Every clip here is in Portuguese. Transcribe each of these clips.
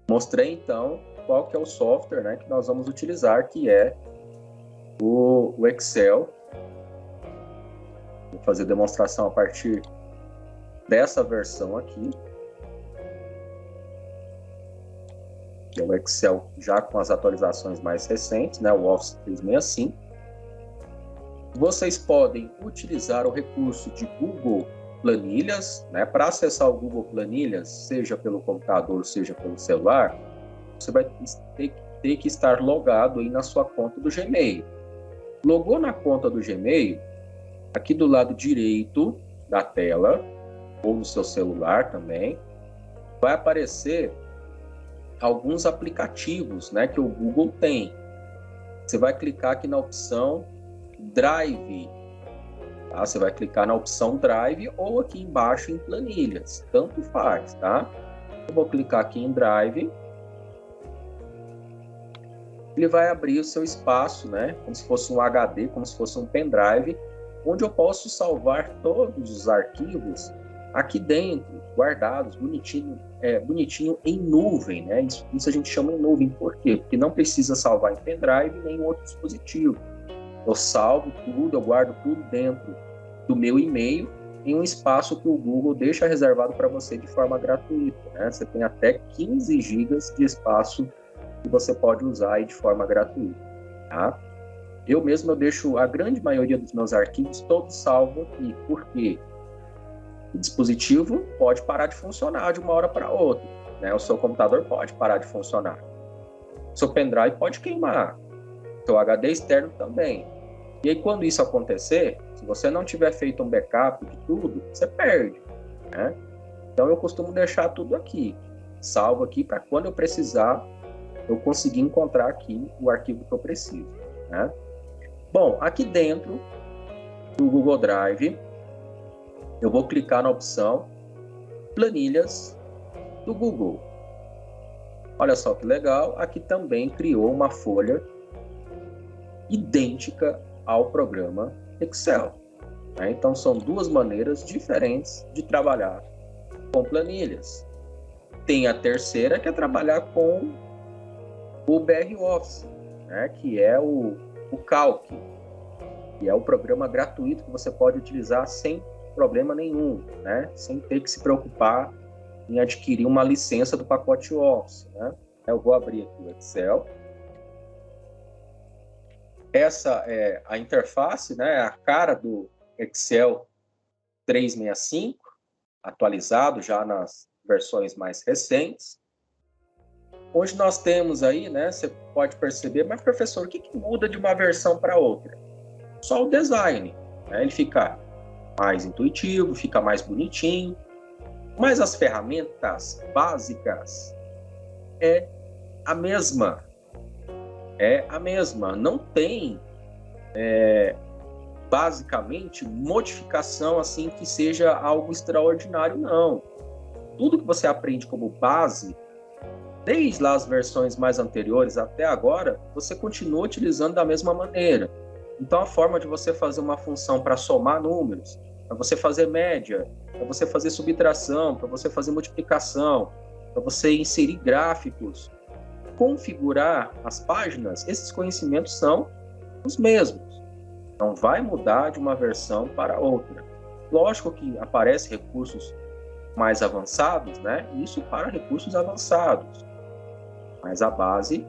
Mostrei, então, qual que é o software, né, que nós vamos utilizar, que é o Excel. Vou fazer demonstração a partir dessa versão aqui, que é o Excel já com as atualizações mais recentes, né, o Office 365. Vocês podem utilizar o recurso de Google Planilhas, né? Para acessar o Google Planilhas, seja pelo computador, seja pelo celular, você vai ter que estar logado aí na sua conta do Gmail. Logou na conta do Gmail, aqui do lado direito da tela, ou no seu celular também, vai aparecer alguns aplicativos, né, que o Google tem. Você vai clicar aqui na opção Drive. Tá? Você vai clicar na opção Drive ou aqui embaixo em Planilhas. Tanto faz, tá? Eu vou clicar aqui em Drive. Ele vai abrir o seu espaço, né? Como se fosse um HD, como se fosse um pendrive, onde eu posso salvar todos os arquivos aqui dentro, guardados, bonitinho em nuvem, né? Isso a gente chama em nuvem. Por quê? Porque não precisa salvar em pendrive nem em outro dispositivo. Eu salvo tudo, eu guardo tudo dentro do meu e-mail em um espaço que o Google deixa reservado para você de forma gratuita, né? Você tem até 15 GB de espaço que você pode usar aí de forma gratuita, tá? Eu deixo a grande maioria dos meus arquivos todos salvos aqui. Por quê? O dispositivo pode parar de funcionar de uma hora para outra, né? O seu computador pode parar de funcionar. O seu pendrive pode queimar. O seu HD externo também. E aí, quando isso acontecer, se você não tiver feito um backup de tudo, você perde, né? Então, eu costumo deixar tudo aqui, salvo aqui, para quando eu precisar, eu conseguir encontrar aqui o arquivo que eu preciso, né? Bom, aqui dentro do Google Drive, eu vou clicar na opção Planilhas do Google. Olha só que legal, aqui também criou uma folha idêntica ao programa Excel, né? Então, são duas maneiras diferentes de trabalhar com planilhas. Tem a terceira, que é trabalhar com o BR Office, né? Que é o Calc, que é o programa gratuito que você pode utilizar sem problema nenhum, né? Sem ter que se preocupar em adquirir uma licença do pacote Office, né? Eu vou abrir aqui o Excel. Essa é a interface, né? A cara do Excel 365, atualizado já nas versões mais recentes. Onde nós temos aí, né? Você pode perceber, mas professor, o que muda de uma versão para outra? Só o design, né? Ele fica mais intuitivo, fica mais bonitinho, mas as ferramentas básicas é a mesma. Não tem basicamente modificação assim que seja algo extraordinário, não. Tudo que você aprende como base, desde lá as versões mais anteriores até agora, você continua utilizando da mesma maneira. Então, a forma de você fazer uma função para somar números, para você fazer média, para você fazer subtração, para você fazer multiplicação, para você inserir gráficos, configurar as páginas, esses conhecimentos são os mesmos. Não vai mudar de uma versão para outra. Lógico que aparecem recursos mais avançados, né? Isso para recursos avançados. Mas a base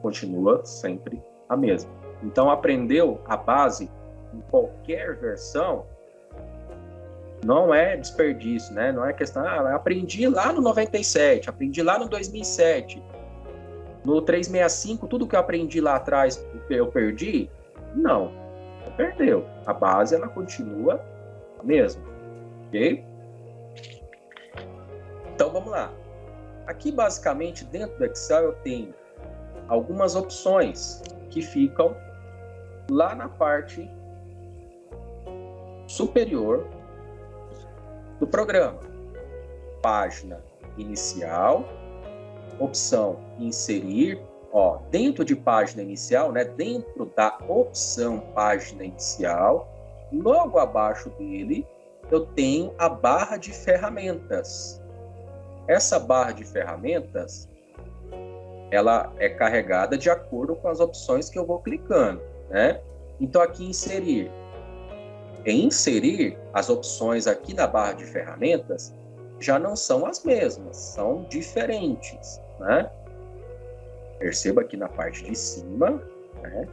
continua sempre a mesma. Então, aprendeu a base em qualquer versão, não é desperdício, né? Não é questão, aprendi lá no 97, aprendi lá no 2007, no 365, tudo que eu aprendi lá atrás eu perdi? Não, não perdeu. A base, ela continua a mesma, ok? Então, vamos lá. Aqui, basicamente, dentro do Excel, eu tenho algumas opções que ficam lá na parte superior do programa. Página inicial, opção inserir, dentro de página inicial, né, dentro da opção página inicial, logo abaixo dele, eu tenho a barra de ferramentas. Essa barra de ferramentas ela é carregada de acordo com as opções que eu vou clicando, né? Então, aqui inserir. Em inserir, as opções aqui da barra de ferramentas já não são as mesmas, são diferentes, né? Perceba aqui na parte de cima, né,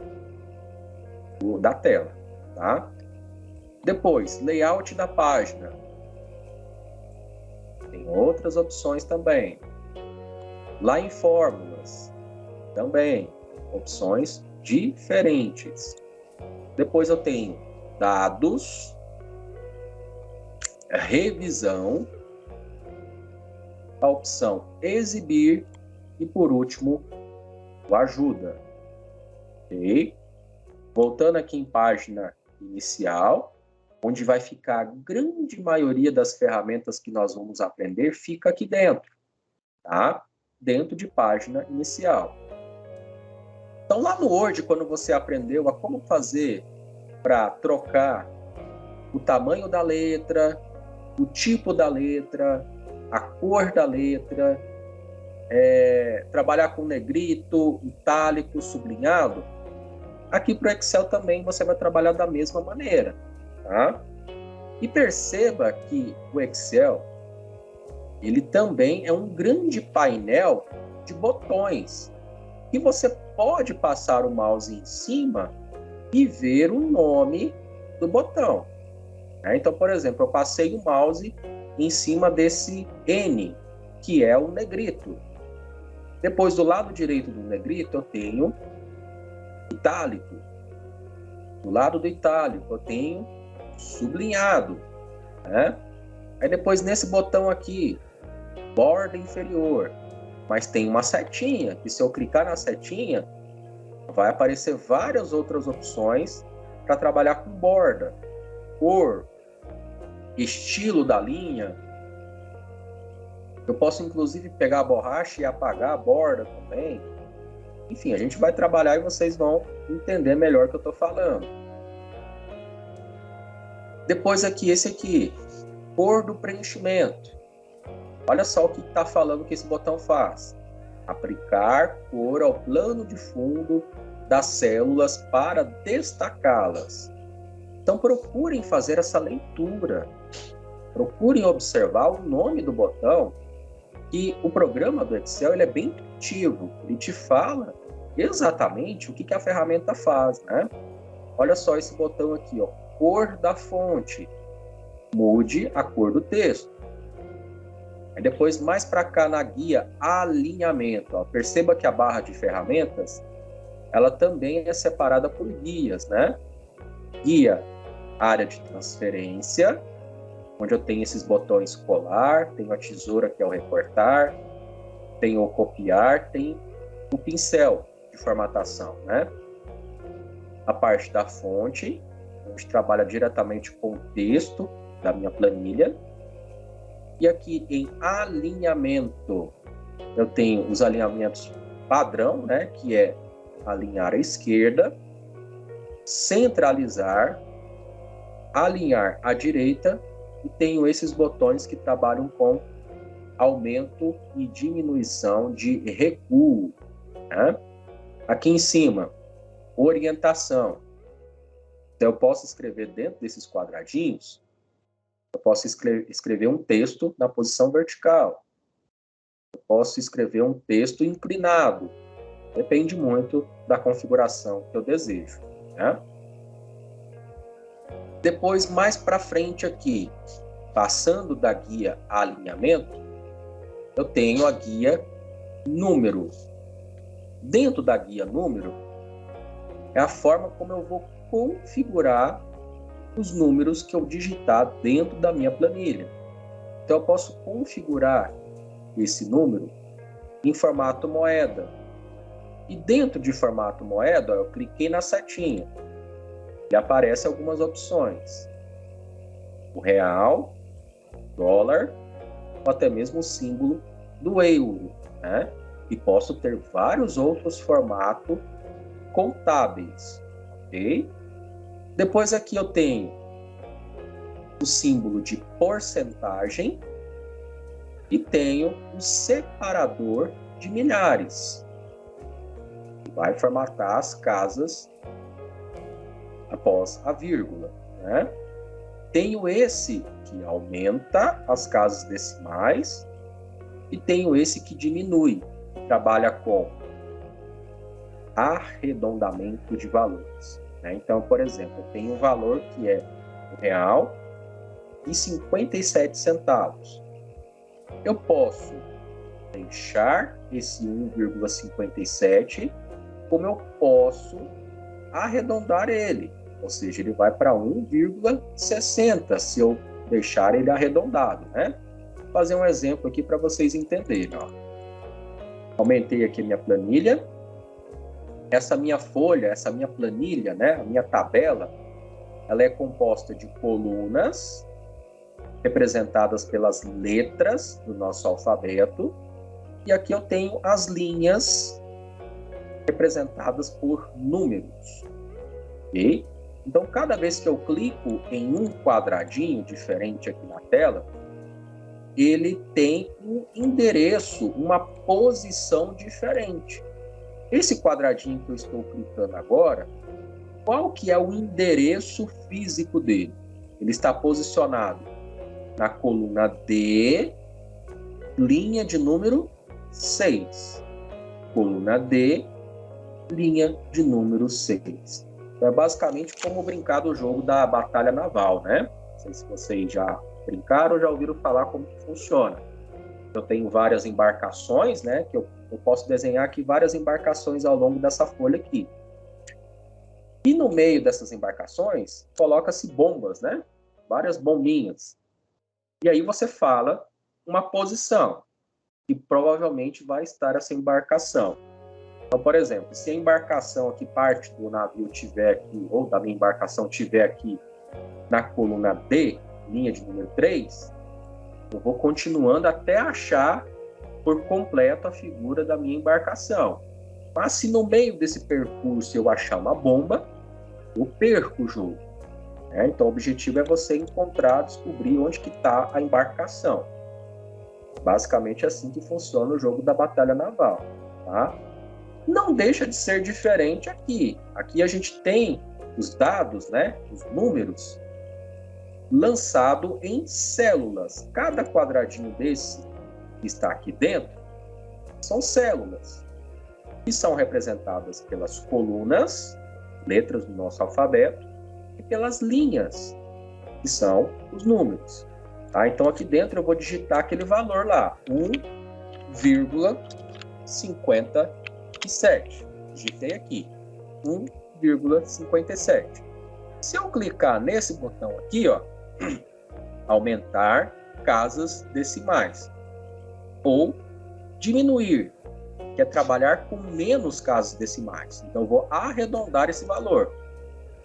da tela, tá? Depois, layout da página. Tem outras opções também. Lá em fórmulas, também, opções diferentes. Depois eu tenho dados, revisão, a opção exibir e, por último, o ajuda. Ok? Voltando aqui em página inicial, onde vai ficar a grande maioria das ferramentas que nós vamos aprender, fica aqui dentro, tá? Dentro de página inicial. Então, lá no Word, quando você aprendeu a como fazer para trocar o tamanho da letra, o tipo da letra, a cor da letra, trabalhar com negrito, itálico, sublinhado, aqui para o Excel também você vai trabalhar da mesma maneira, tá? E perceba que o Excel, ele também é um grande painel de botões, e você pode passar o mouse em cima e ver o nome do botão. Então, por exemplo, eu passei o mouse em cima desse N, que é o negrito. Depois, do lado direito do negrito, eu tenho itálico. Do lado do itálico, eu tenho sublinhado, né? Aí depois, nesse botão aqui, borda inferior, mas tem uma setinha, que se eu clicar na setinha, vai aparecer várias outras opções para trabalhar com borda, cor, estilo da linha. Eu posso, inclusive, pegar a borracha e apagar a borda também. Enfim, a gente vai trabalhar e vocês vão entender melhor o que eu estou falando. Depois aqui, esse aqui, cor do preenchimento. Olha só o que está falando que esse botão faz. Aplicar cor ao plano de fundo das células para destacá-las. Então, procurem fazer essa leitura. Procurem observar o nome do botão, que o programa do Excel ele é bem intuitivo. Ele te fala exatamente o que a ferramenta faz, né? Olha só esse botão aqui, ó, cor da fonte. Mude a cor do texto. Aí depois, mais para cá na guia, alinhamento. Ó, perceba que a barra de ferramentas, ela também é separada por guias, né? Guia, área de transferência, onde eu tenho esses botões colar, tenho a tesoura, que é o recortar, tenho o copiar, tem o pincel de formatação, né? A parte da fonte, onde trabalha diretamente com o texto da minha planilha. E aqui em alinhamento, eu tenho os alinhamentos padrão, né? Que é alinhar à esquerda, centralizar, alinhar à direita, e tenho esses botões que trabalham com aumento e diminuição de recuo, né? Aqui em cima, orientação. Então, eu posso escrever dentro desses quadradinhos, eu posso escrever um texto na posição vertical. Eu posso escrever um texto inclinado. Depende muito da configuração que eu desejo, né? Depois, mais para frente aqui, passando da guia alinhamento, eu tenho a guia número. Dentro da guia número, é a forma como eu vou configurar os números que eu digitar dentro da minha planilha. Então, eu posso configurar esse número em formato moeda. E dentro de formato moeda, eu cliquei na setinha e aparecem algumas opções. O real, dólar, ou até mesmo o símbolo do euro, né? E posso ter vários outros formatos contábeis, ok? Depois aqui eu tenho o símbolo de porcentagem e tenho o separador de milhares. vai formatar as casas após a vírgula, né? Tenho esse que aumenta as casas decimais e tenho esse que diminui, trabalha com arredondamento de valores, né? Então, por exemplo, eu tenho um valor que é R$1,57. Eu posso deixar esse 1,57, como eu posso arredondar ele, ou seja, ele vai para 1,60 se eu deixar ele arredondado, né? Vou fazer um exemplo aqui para vocês entenderem. Ó. Aumentei aqui a minha planilha. Essa minha folha, essa minha planilha, né? A minha tabela, ela é composta de colunas representadas pelas letras do nosso alfabeto. E aqui eu tenho as linhas representadas por números. Ok? Então, cada vez que eu clico em um quadradinho diferente aqui na tela, ele tem um endereço, uma posição diferente. Esse quadradinho que eu estou clicando agora, qual que é o endereço físico dele? Ele está posicionado na coluna D, linha de número 6. Coluna D, linha de número 6. Então, é basicamente como brincar do jogo da batalha naval, né? Não sei se vocês já brincaram ou já ouviram falar como que funciona. Eu tenho várias embarcações, né? Que eu posso desenhar aqui várias embarcações ao longo dessa folha aqui. E no meio dessas embarcações, coloca-se bombas, né? Várias bombinhas. E aí você fala uma posição, que provavelmente vai estar essa embarcação. Então, por exemplo, se a embarcação aqui, parte do navio tiver aqui, ou da minha embarcação tiver aqui na coluna D, linha de número 3, eu vou continuando até achar por completo a figura da minha embarcação. Mas se no meio desse percurso eu achar uma bomba, eu perco o jogo. Né? Então o objetivo é você encontrar, descobrir onde que está a embarcação. Basicamente é assim que funciona o jogo da batalha naval. Tá? Não deixa de ser diferente aqui. Aqui a gente tem os dados, né? Os números, lançado em células. Cada quadradinho desse que está aqui dentro são células, que são representadas pelas colunas, letras do nosso alfabeto, e pelas linhas, que são os números. Tá? Então, aqui dentro eu vou digitar aquele valor lá, 1,57. Digitei aqui, 1,57. Se eu clicar nesse botão aqui, ó, aumentar casas decimais, ou diminuir, que é trabalhar com menos casas decimais. Então, eu vou arredondar esse valor.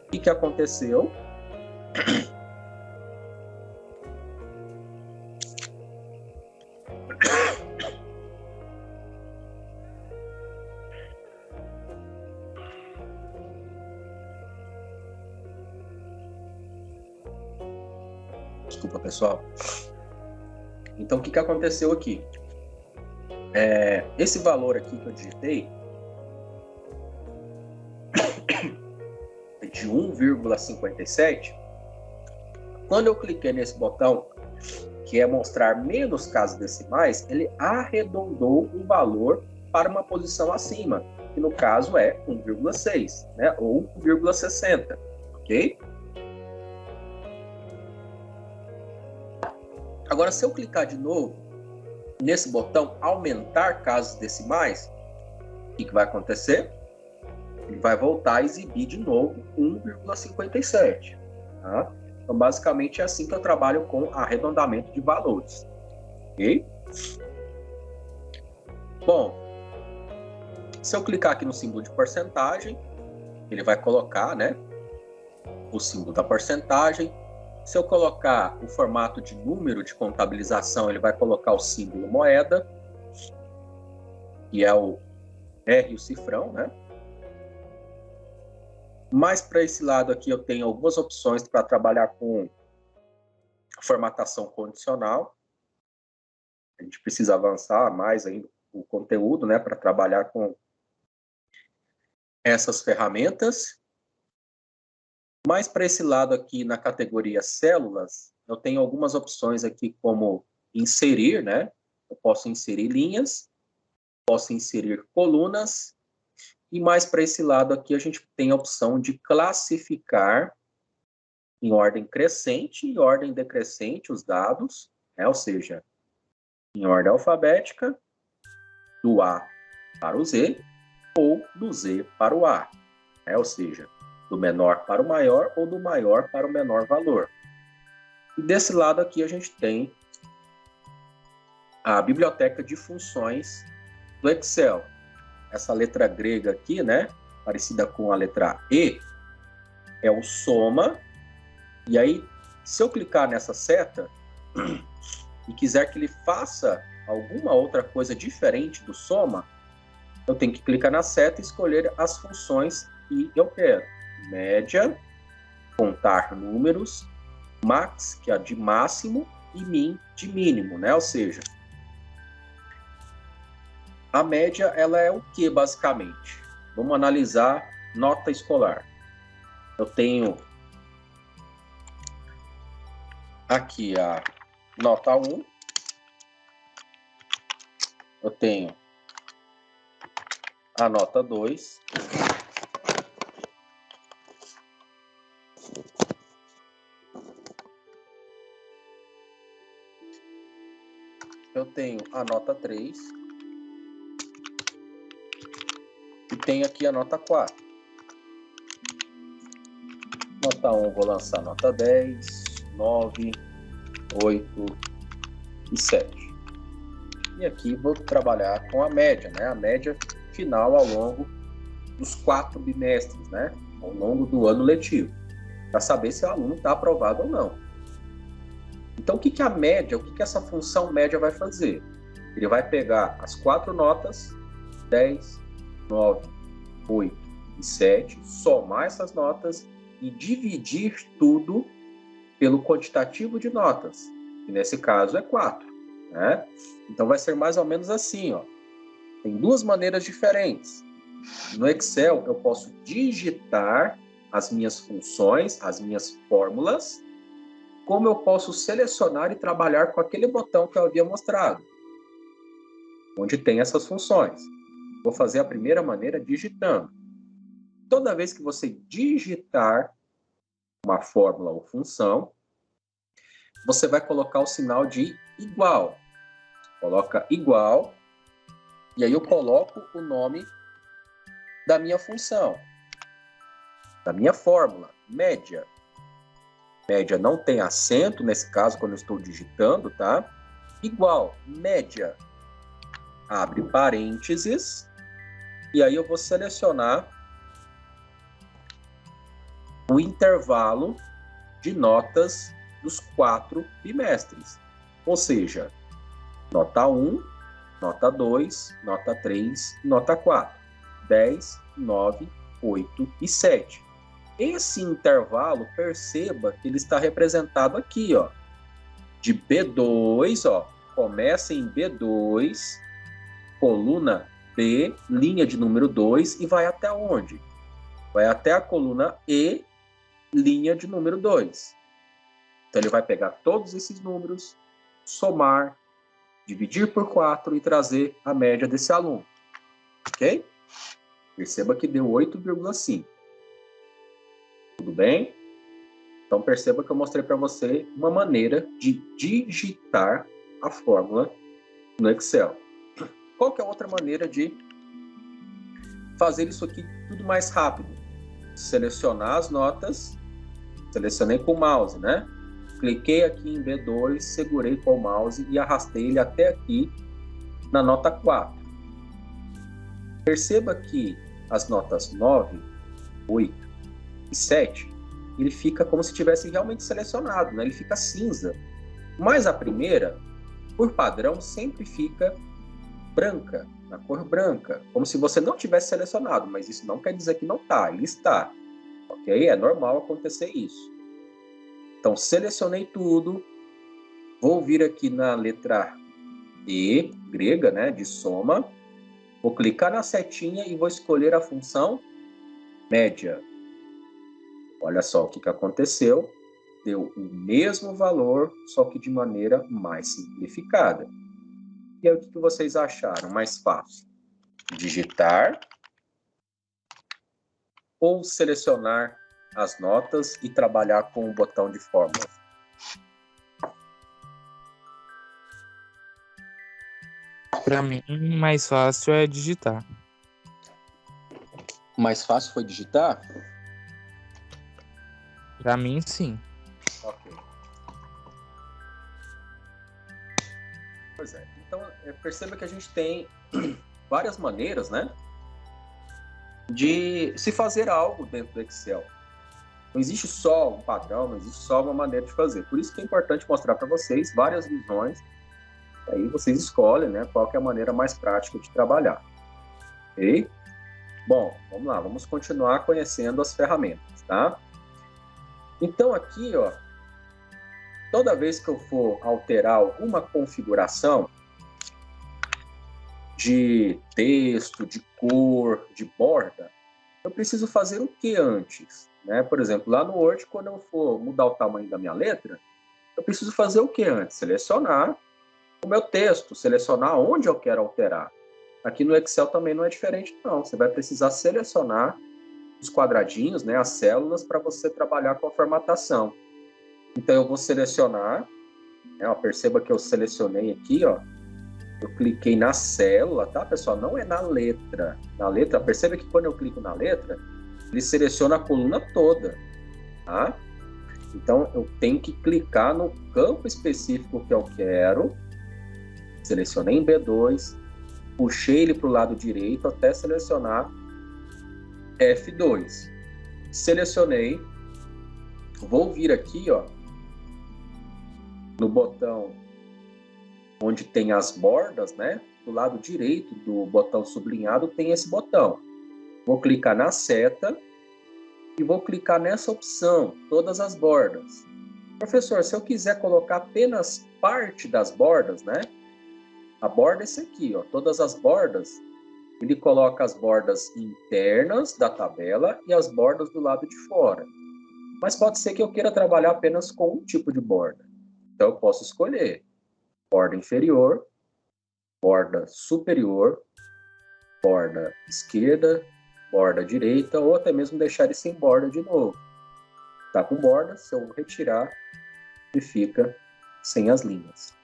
O que aconteceu? Desculpa, pessoal. Então, o que aconteceu aqui? Esse valor aqui que eu digitei de 1,57, quando eu cliquei nesse botão, que é mostrar menos casas decimais, ele arredondou o valor para uma posição acima, que no caso é 1,6, né? Ou 1,60, ok? Agora, se eu clicar de novo nesse botão aumentar casas decimais, o que vai acontecer? Ele vai voltar a exibir de novo 1,57. Tá? Então, basicamente, é assim que eu trabalho com arredondamento de valores. Ok? Bom, se eu clicar aqui no símbolo de porcentagem, ele vai colocar, né, o símbolo da porcentagem. Se eu colocar o formato de número de contabilização, ele vai colocar o símbolo moeda, que é o R e o cifrão, né? Mais para esse lado aqui eu tenho algumas opções para trabalhar com formatação condicional. A gente precisa avançar mais ainda o conteúdo, né, para trabalhar com essas ferramentas. Mais para esse lado aqui, na categoria células, eu tenho algumas opções aqui como inserir, né? Eu posso inserir linhas, posso inserir colunas, e mais para esse lado aqui a gente tem a opção de classificar em ordem crescente e ordem decrescente os dados, né? Ou seja, em ordem alfabética, do A para o Z, ou do Z para o A, né? Ou seja, do menor para o maior ou do maior para o menor valor. E desse lado aqui a gente tem a biblioteca de funções do Excel. Essa letra grega aqui, né, parecida com a letra E, é o soma. E aí, se eu clicar nessa seta e quiser que ele faça alguma outra coisa diferente do soma, eu tenho que clicar na seta e escolher as funções que eu quero. Média, contar números, max, que é de máximo, e min, de mínimo, né? Ou seja, a média, ela é o que, basicamente? Vamos analisar nota escolar. Eu tenho aqui a nota 1. Eu tenho a nota 2. Eu tenho a nota 3. E tenho aqui a nota 4. Nota 1, vou lançar nota 10, 9, 8 e 7. E aqui vou trabalhar com a média, né? A média final ao longo dos 4 bimestres, né? Ao longo do ano letivo, para saber se o aluno está aprovado ou não. Então, o que a média, o que essa função média vai fazer? Ele vai pegar as 4 notas, 10, 9, 8 e 7, somar essas notas e dividir tudo pelo quantitativo de notas, que nesse caso é 4, né? Então vai ser mais ou menos assim, ó. Tem 2 maneiras diferentes. No Excel eu posso digitar as minhas funções, as minhas fórmulas, como eu posso selecionar e trabalhar com aquele botão que eu havia mostrado, onde tem essas funções. Vou fazer a primeira maneira digitando. Toda vez que você digitar uma fórmula ou função, você vai colocar o sinal de igual. Coloca igual, e aí eu coloco o nome da minha função, da minha fórmula, média. Média não tem acento, nesse caso, quando eu estou digitando, tá? Igual, média. Abre parênteses, e aí eu vou selecionar o intervalo de notas dos 4 bimestres. Ou seja, nota 1, nota 2, nota 3, nota 4. 10, 9, 8 e 7. Esse intervalo, perceba que ele está representado aqui, ó, de B2, ó, começa em B2, coluna B, linha de número 2, e vai até onde? Vai até a coluna E, linha de número 2. Então, ele vai pegar todos esses números, somar, dividir por 4 e trazer a média desse aluno. Ok? Perceba que deu 8,5. Tudo bem? Então, perceba que eu mostrei para você uma maneira de digitar a fórmula no Excel. Qual que é a outra maneira de fazer isso aqui tudo mais rápido? Selecionar as notas, selecionei com o mouse, né? Cliquei aqui em B2, segurei com o mouse e arrastei ele até aqui na nota 4. Perceba que as notas 9, 8 e 7, ele fica como se tivesse realmente selecionado, né? Ele fica cinza. Mas a primeira, por padrão, sempre fica branca, na cor branca, como se você não tivesse selecionado, mas isso não quer dizer que não está, ele está. Ok? É normal acontecer isso. Então, selecionei tudo, vou vir aqui na letra E, grega, né, de soma, vou clicar na setinha e vou escolher a função média. Olha só o que aconteceu. Deu o mesmo valor, só que de maneira mais simplificada. E aí, o que vocês acharam mais fácil? Digitar ou selecionar as notas e trabalhar com o botão de fórmula? Para mim, mais fácil é digitar. Mais fácil foi digitar? Para mim, sim. Ok. Pois é. Então, perceba que a gente tem várias maneiras, né, de se fazer algo dentro do Excel. Não existe só um padrão, não existe só uma maneira de fazer. Por isso que é importante mostrar para vocês várias visões. Aí vocês escolhem, né, qual que é a maneira mais prática de trabalhar. Ok? Bom, vamos lá, vamos continuar conhecendo as ferramentas, tá? Então aqui, ó, toda vez que eu for alterar alguma configuração de texto, de cor, de borda, eu preciso fazer o que antes? Né? Por exemplo, lá no Word, quando eu for mudar o tamanho da minha letra, eu preciso fazer o que antes? Selecionar o meu texto, selecionar onde eu quero alterar. Aqui no Excel também não é diferente, não. Você vai precisar selecionar os quadradinhos, né, as células, para você trabalhar com a formatação. Então, eu vou selecionar, né, ó, perceba que eu selecionei aqui, ó, eu cliquei na célula, tá, pessoal? Não é na letra. Na letra, perceba que quando eu clico na letra, ele seleciona a coluna toda, tá? Então, eu tenho que clicar no campo específico que eu quero, selecionei em B2, puxei ele para o lado direito até selecionar F2. Selecionei, vou vir aqui, ó, no botão onde tem as bordas, né? Do lado direito do botão sublinhado tem esse botão. Vou clicar na seta e vou clicar nessa opção, todas as bordas. Professor, se eu quiser colocar apenas parte das bordas, né? A borda é esse aqui, ó, todas as bordas. Ele coloca as bordas internas da tabela e as bordas do lado de fora. Mas pode ser que eu queira trabalhar apenas com um tipo de borda. Então, eu posso escolher borda inferior, borda superior, borda esquerda, borda direita, ou até mesmo deixar ele sem borda de novo. Tá com borda, se eu retirar, ele fica sem as linhas.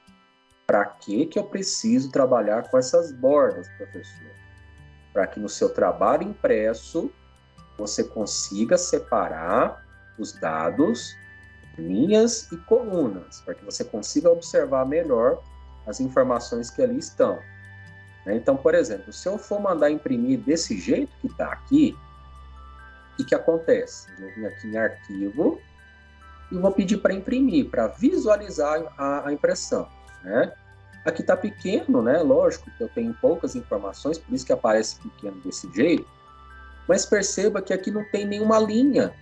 Para que eu preciso trabalhar com essas bordas, professor? Para que no seu trabalho impresso você consiga separar os dados, linhas e colunas, para que você consiga observar melhor as informações que ali estão. Então, por exemplo, se eu for mandar imprimir desse jeito que está aqui, o que acontece? Eu vou vir aqui em arquivo e vou pedir para imprimir, para visualizar a impressão, né? Aqui está pequeno, né? Lógico que eu tenho poucas informações, por isso que aparece pequeno desse jeito, mas perceba que aqui não tem nenhuma linha.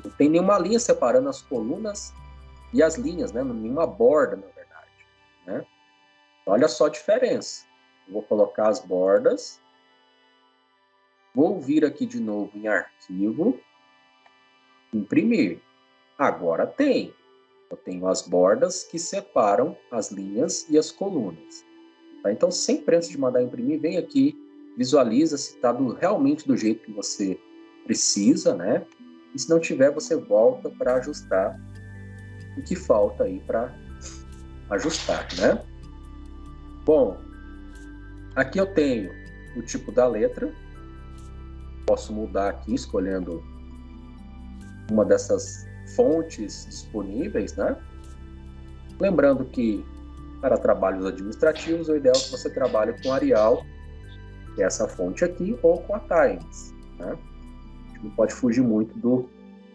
Não tem nenhuma linha separando as colunas e as linhas, né? Nenhuma borda, na verdade, né? Olha só a diferença. Eu vou colocar as bordas. Vou vir aqui de novo em arquivo. Imprimir. Agora tem. Eu tenho as bordas que separam as linhas e as colunas. Tá? Então, sempre antes de mandar imprimir, vem aqui, visualiza se está realmente do jeito que você precisa, né? E se não tiver, você volta para ajustar o que falta aí para ajustar, né? Bom, aqui eu tenho o tipo da letra. Posso mudar aqui escolhendo uma dessas fontes disponíveis, né? Lembrando que para trabalhos administrativos, o ideal é que você trabalhe com Arial, que é essa fonte aqui, ou com a Times, né? A gente não pode fugir muito do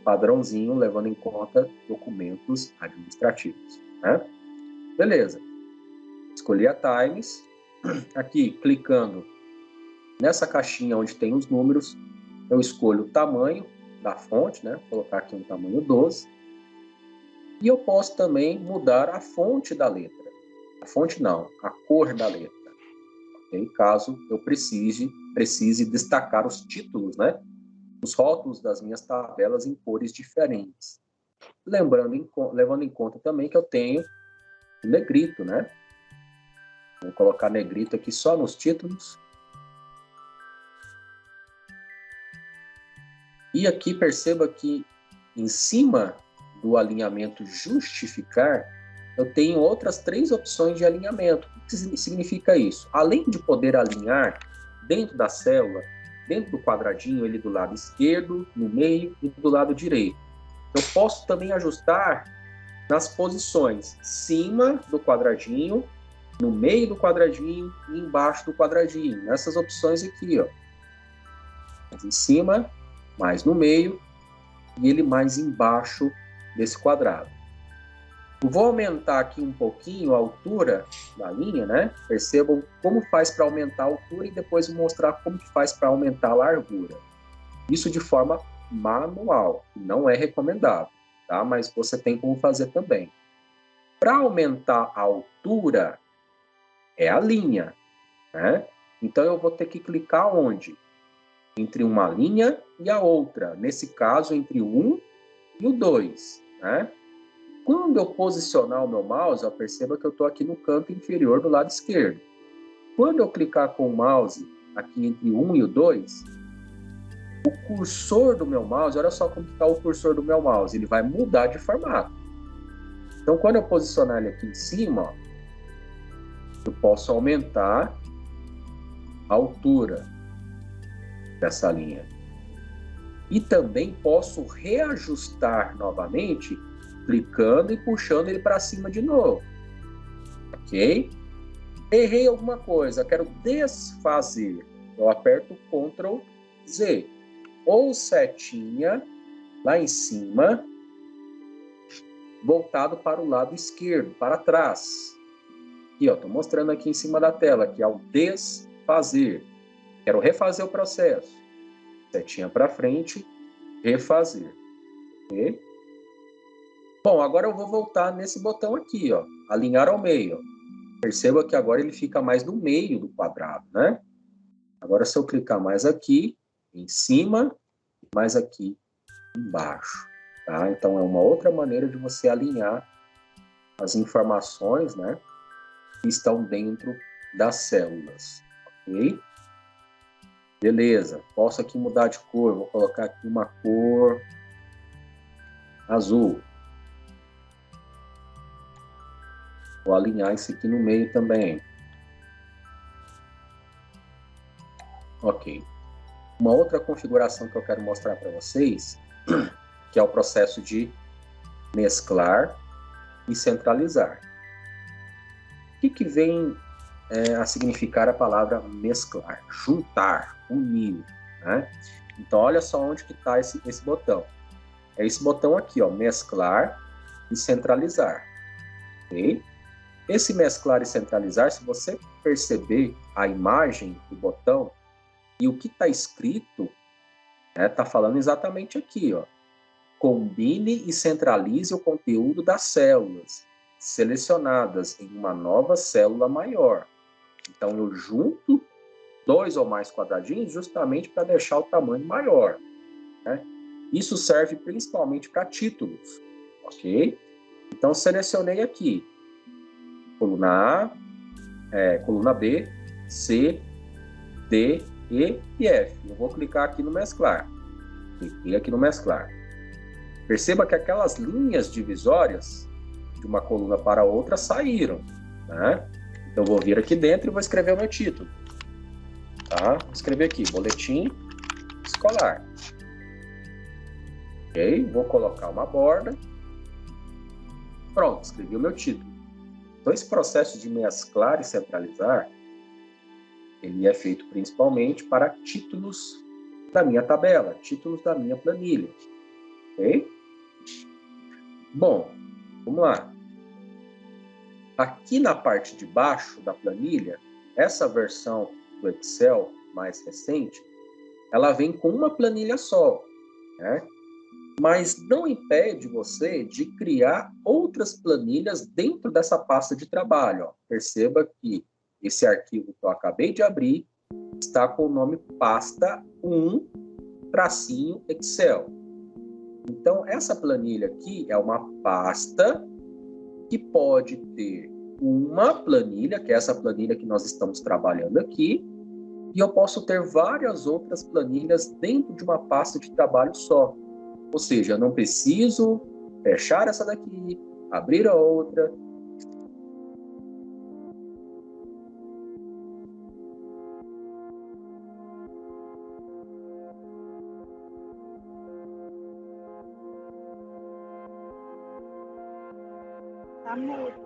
padrãozinho, levando em conta documentos administrativos, né? Beleza. Escolhi a Times. Aqui, clicando nessa caixinha onde tem os números, eu escolho o tamanho da fonte, né? Vou colocar aqui um tamanho 12. E eu posso também mudar a fonte da letra. A fonte não, a cor da letra. Okay? Caso eu precise destacar os títulos, né? os rótulos das minhas tabelas em cores diferentes. Levando em conta também que eu tenho o negrito, né? Vou colocar negrito aqui só nos títulos. E aqui perceba que em cima do alinhamento justificar, eu tenho outras 3 opções de alinhamento. O que significa isso? Além de poder alinhar dentro da célula, dentro do quadradinho, ele do lado esquerdo, no meio e do lado direito. Eu posso também ajustar nas posições cima do quadradinho, no meio do quadradinho e embaixo do quadradinho. Nessas opções aqui, ó. Mais em cima, mais no meio e ele mais embaixo desse quadrado. Eu vou aumentar aqui um pouquinho a altura da linha, né? Percebam como faz para aumentar a altura e depois vou mostrar como que faz para aumentar a largura. Isso de forma manual, não é recomendável, tá? Mas você tem como fazer também. Para aumentar a altura, é a linha, né? Então eu vou ter que clicar onde? Entre uma linha e a outra. Nesse caso, entre o 1 e o 2, né? Quando eu posicionar o meu mouse, perceba que eu estou aqui no canto inferior do lado esquerdo. Quando eu clicar com o mouse aqui entre o 1 e o 2, o cursor do meu mouse, olha só como está o cursor do meu mouse, ele vai mudar de formato. Então, quando eu posicionar ele aqui em cima, ó, eu posso aumentar a altura dessa linha. E também posso reajustar novamente, clicando e puxando ele para cima de novo. Ok? Errei alguma coisa, quero desfazer. Eu aperto Ctrl Z. Ou setinha lá em cima, voltado para o lado esquerdo, para trás. Aqui, ó, estou mostrando aqui em cima da tela, que é o desfazer. Quero refazer o processo. Setinha para frente, refazer. Ok? Bom, agora eu vou voltar nesse botão aqui, ó, alinhar ao meio. Perceba que agora ele fica mais no meio do quadrado, né? Agora, se eu clicar mais aqui, em cima, mais aqui embaixo, tá? Então, é uma outra maneira de você alinhar as informações, né, que estão dentro das células, ok? Beleza, posso aqui mudar de cor, vou colocar aqui uma cor azul. Vou alinhar isso aqui no meio também. Ok. Uma outra configuração que eu quero mostrar para vocês, que é o processo de mesclar e centralizar. O que vem a significar a palavra mesclar? Juntar, unir, né? Então, olha só onde que está esse botão. É esse botão aqui, ó, mesclar e centralizar. Ok? Esse mesclar e centralizar, se você perceber a imagem do botão e o que está escrito, está falando exatamente aqui, ó. Combine e centralize o conteúdo das células selecionadas em uma nova célula maior. Então, eu junto 2 ou mais quadradinhos justamente para deixar o tamanho maior, né? Isso serve principalmente para títulos, ok? Então, selecionei aqui coluna A, coluna B, C, D, E e F. Eu vou clicar aqui no mesclar. Cliquei aqui no mesclar. Perceba que aquelas linhas divisórias de uma coluna para outra saíram, né? Então, eu vou vir aqui dentro e vou escrever o meu título. Tá? Vou escrever aqui, boletim escolar. Ok? Vou colocar uma borda. Pronto, escrevi o meu título. Então, esse processo de mesclar e centralizar, ele é feito principalmente para títulos da minha tabela, títulos da minha planilha. Ok? Bom, vamos lá. Aqui na parte de baixo da planilha, essa versão do Excel mais recente, ela vem com uma planilha só, né? Mas não impede você de criar outras planilhas dentro dessa pasta de trabalho. Ó. Perceba que esse arquivo que eu acabei de abrir está com o nome pasta 1 tracinho Excel. Então, essa planilha aqui é uma pasta que pode ter uma planilha, que é essa planilha que nós estamos trabalhando aqui, e eu posso ter várias outras planilhas dentro de uma pasta de trabalho só. Ou seja, eu não preciso fechar essa daqui, abrir a outra. Tá mudo.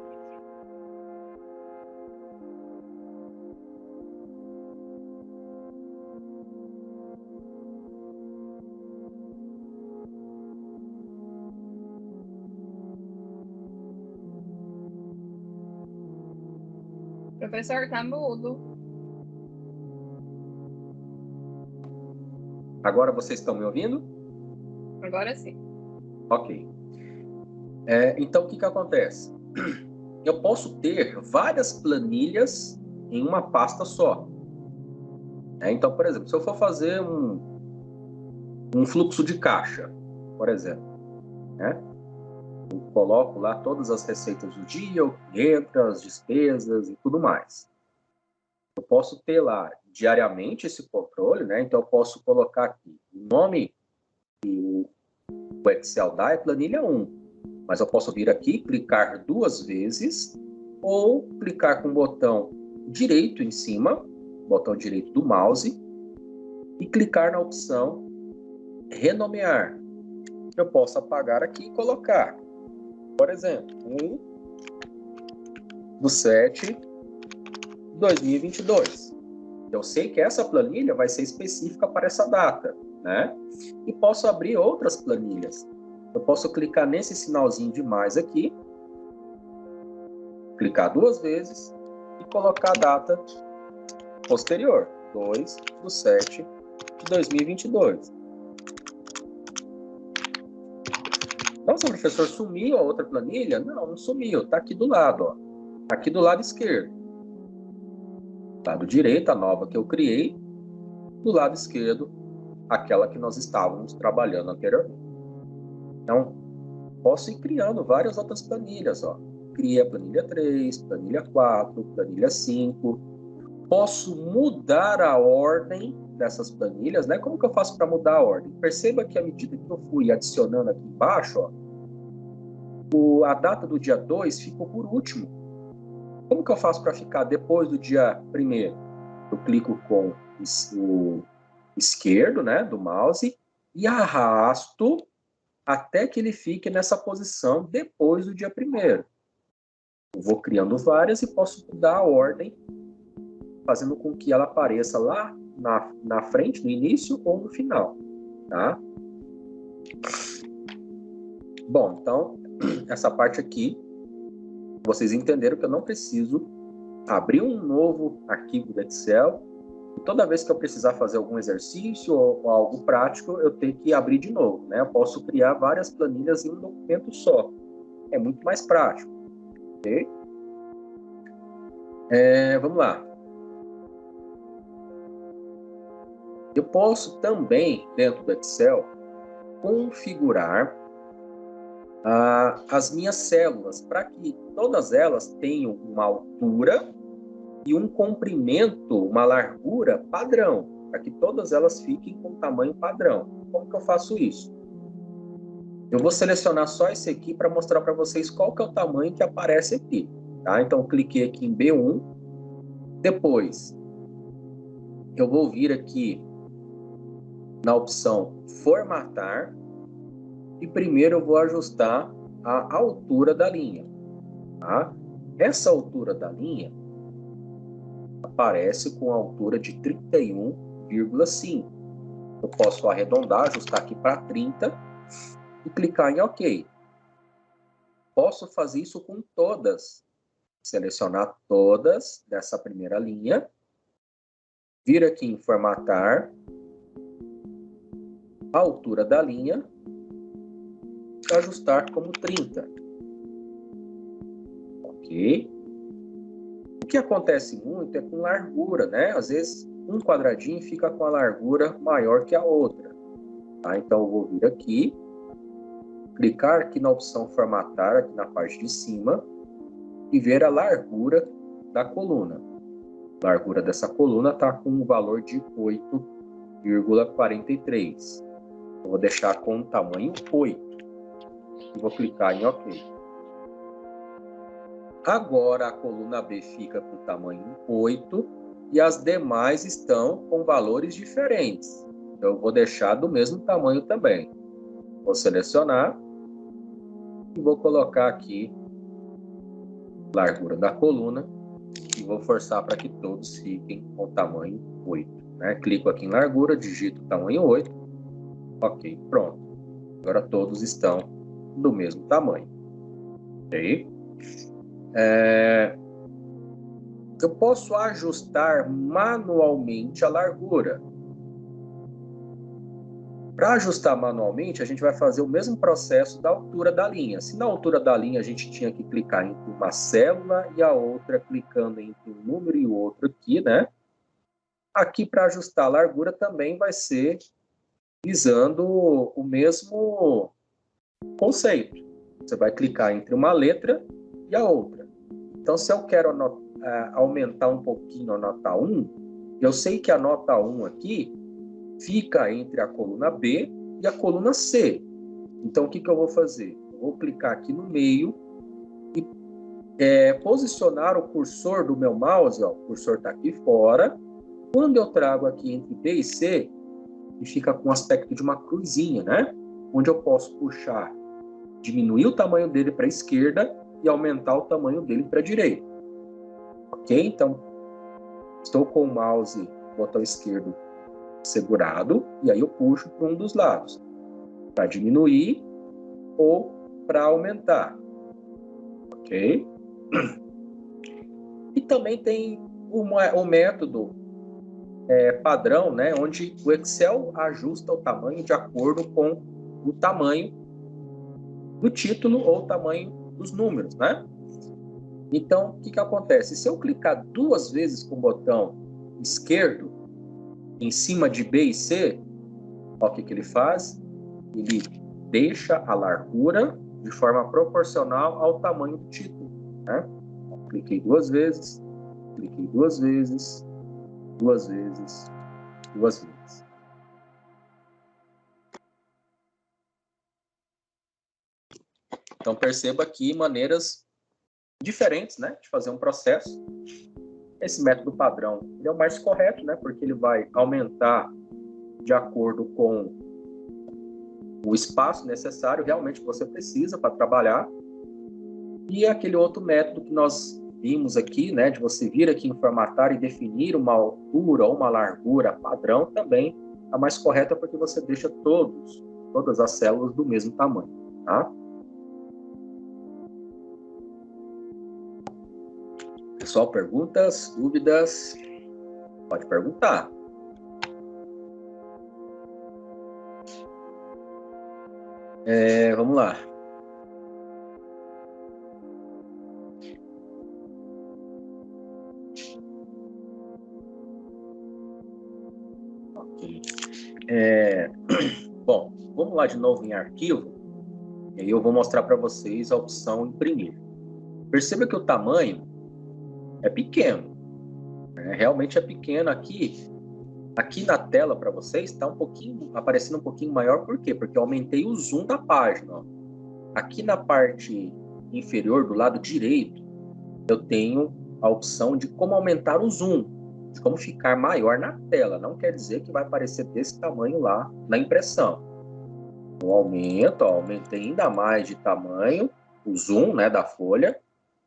Professor, tá mudo. Agora vocês estão me ouvindo? Agora sim. Ok. Então, o que acontece? Eu posso ter várias planilhas em uma pasta só. Então, por exemplo, se eu for fazer um fluxo de caixa, por exemplo, né? Eu coloco lá todas as receitas do dia, o que entra, as despesas e tudo mais. Eu posso ter lá diariamente esse controle, né? Então, eu posso colocar aqui o nome que o Excel dá é planilha 1. Mas eu posso vir aqui, clicar 2 vezes, ou clicar com o botão direito em cima, botão direito do mouse, e clicar na opção renomear. Eu posso apagar aqui e colocar, por exemplo, 1/7/2022. Eu sei que essa planilha vai ser específica para essa data, né? E posso abrir outras planilhas. Eu posso clicar nesse sinalzinho de mais aqui, clicar 2 vezes e colocar a data posterior, 2/7/2022. Nossa, professor, sumiu a outra planilha? Não, não sumiu, está aqui do lado, ó. Tá aqui do lado esquerdo. Lado direito, a nova que eu criei, do lado esquerdo, aquela que nós estávamos trabalhando anteriormente. Então, posso ir criando várias outras planilhas, ó. Criei a planilha 3, planilha 4, planilha 5. Posso mudar a ordem dessas planilhas, né? Como que eu faço para mudar a ordem? Perceba que à medida que eu fui adicionando aqui embaixo, ó, a data do dia 2 ficou por último. Como que eu faço para ficar depois do dia 1º? Eu clico com o esquerdo, né, do mouse e arrasto até que ele fique nessa posição depois do dia 1º. Eu vou criando várias e posso mudar a ordem, fazendo com que ela apareça lá na frente, no início ou no final, tá? Bom, então, essa parte aqui, vocês entenderam que eu não preciso abrir um novo arquivo do Excel. E toda vez que eu precisar fazer algum exercício ou algo prático, eu tenho que abrir de novo, né? Eu posso criar várias planilhas em um documento só. É muito mais prático, ok? Vamos lá. Eu posso também, dentro do Excel, configurar as minhas células para que todas elas tenham uma altura e um comprimento, uma largura padrão, para que todas elas fiquem com tamanho padrão. Como que eu faço isso? Eu vou selecionar só esse aqui para mostrar para vocês qual que é o tamanho que aparece aqui. Tá? Então, cliquei aqui em B1. Depois, eu vou vir aqui na opção formatar. E primeiro eu vou ajustar a altura da linha. Tá? Essa altura da linha aparece com a altura de 31,5. Eu posso arredondar, ajustar aqui para 30 e clicar em OK. Posso fazer isso com todas. Selecionar todas dessa primeira linha. Vir aqui em formatar. A altura da linha. Ajustar como 30. Ok. O que acontece muito é com largura, né? Às vezes um quadradinho fica com a largura maior que a outra. Tá? Então, eu vou vir aqui, clicar aqui na opção formatar, aqui na parte de cima, e ver a largura da coluna. A largura dessa coluna está com um valor de 8,43. Eu vou deixar com o tamanho 8. E vou clicar em OK. Agora a coluna B fica com o tamanho 8 e as demais estão com valores diferentes. Então, eu vou deixar do mesmo tamanho também. Vou selecionar e vou colocar aqui a largura da coluna e vou forçar para que todos fiquem com o tamanho 8. Né? Clico aqui em largura, digito o tamanho 8. OK, pronto. Agora todos estão do mesmo tamanho. Ok? Eu posso ajustar manualmente a largura. Para ajustar manualmente, a gente vai fazer o mesmo processo da altura da linha. Se na altura da linha a gente tinha que clicar entre uma célula e a outra, clicando entre um número e o outro aqui, né? Aqui, para ajustar a largura, também vai ser visando o mesmo conceito. Você vai clicar entre uma letra e a outra. Então, se eu quero aumentar um pouquinho a nota 1, eu sei que a nota 1 aqui fica entre a coluna B e a coluna C. Então, o que eu vou fazer? Eu vou clicar aqui no meio e posicionar o cursor do meu mouse, ó, o cursor está aqui fora. Quando eu trago aqui entre B e C, ele fica com o aspecto de uma cruzinha, né? Onde eu posso puxar, diminuir o tamanho dele para a esquerda e aumentar o tamanho dele para a direita. Ok? Então, estou com o mouse, botão esquerdo segurado, e aí eu puxo para um dos lados, para diminuir ou para aumentar. Ok? E também tem o método padrão, né, onde o Excel ajusta o tamanho de acordo com o tamanho do título ou o tamanho dos números, né? Então, o que acontece? Se eu clicar 2 vezes com o botão esquerdo em cima de B e C, olha o que ele faz? Ele deixa a largura de forma proporcional ao tamanho do título, né? Cliquei 2 vezes, cliquei 2 vezes, 2 vezes, 2 vezes. Então, perceba aqui maneiras diferentes, né, de fazer um processo. Esse método padrão ele é o mais correto, né, porque ele vai aumentar de acordo com o espaço necessário realmente que você precisa para trabalhar. E aquele outro método que nós vimos aqui, né, de você vir aqui em formatar e definir uma altura ou uma largura padrão, também a mais correta porque você deixa todas as células do mesmo tamanho, tá? Pessoal, perguntas, dúvidas? Pode perguntar. Vamos lá. Ok. Bom, vamos lá de novo em arquivo. E aí eu vou mostrar para vocês a opção imprimir. Perceba que o tamanho é pequeno. Realmente é pequeno aqui. Aqui na tela para vocês está aparecendo um pouquinho maior, por quê? Porque eu aumentei o zoom da página. Ó. Aqui na parte inferior, do lado direito, eu tenho a opção de como aumentar o zoom, de como ficar maior na tela. Não quer dizer que vai aparecer desse tamanho lá na impressão. Eu aumentei ainda mais de tamanho, o zoom, né, da folha,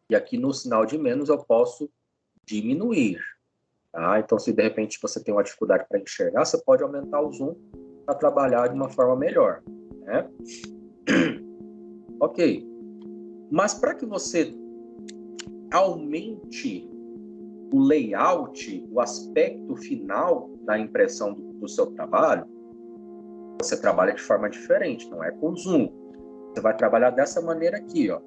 e aqui no sinal de menos eu posso diminuir. Tá? Então, se de repente você tem uma dificuldade para enxergar, você pode aumentar o zoom para trabalhar de uma forma melhor. Né? Ok. Mas para que você aumente o layout, o aspecto final da impressão do seu trabalho, você trabalha de forma diferente, não é com zoom. Você vai trabalhar dessa maneira aqui, ó.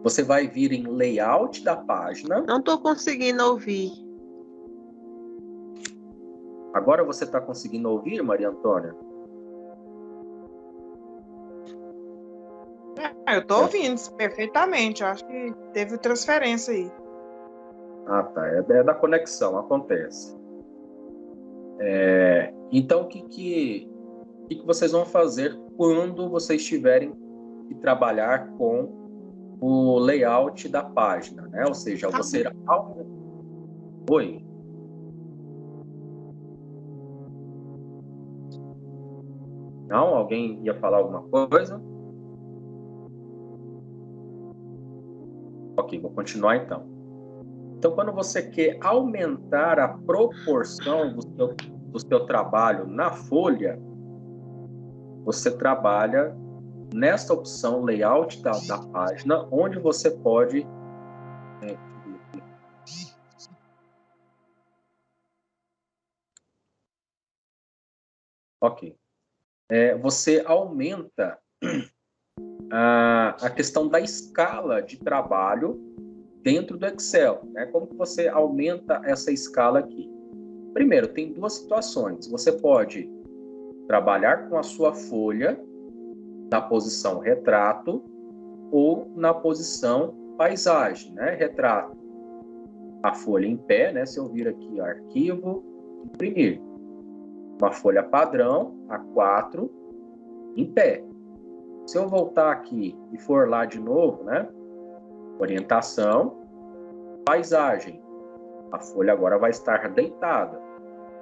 Você vai vir em layout da página. Não estou conseguindo ouvir. Agora você está conseguindo ouvir, Maria Antônia? Eu tô ouvindo perfeitamente. Eu acho que teve transferência aí. Ah, tá. É da conexão, acontece. Então, o que vocês vão fazer quando vocês tiverem que trabalhar com o layout da página, né? Ou seja, você... Oi. Não? Alguém ia falar alguma coisa? Ok, vou continuar então. Então, quando você quer aumentar a proporção do seu trabalho na folha, você trabalha nessa opção layout da página, onde você pode... Ok. Você aumenta a questão da escala de trabalho dentro do Excel, né? Como que você aumenta essa escala aqui? Primeiro, tem duas situações. Você pode trabalhar com a sua folha na posição retrato ou na posição paisagem, né? Retrato, a folha em pé, né? Se eu vir aqui arquivo, imprimir. Uma folha padrão, A4, em pé. Se eu voltar aqui e for lá de novo, né? Orientação, paisagem. A folha agora vai estar deitada.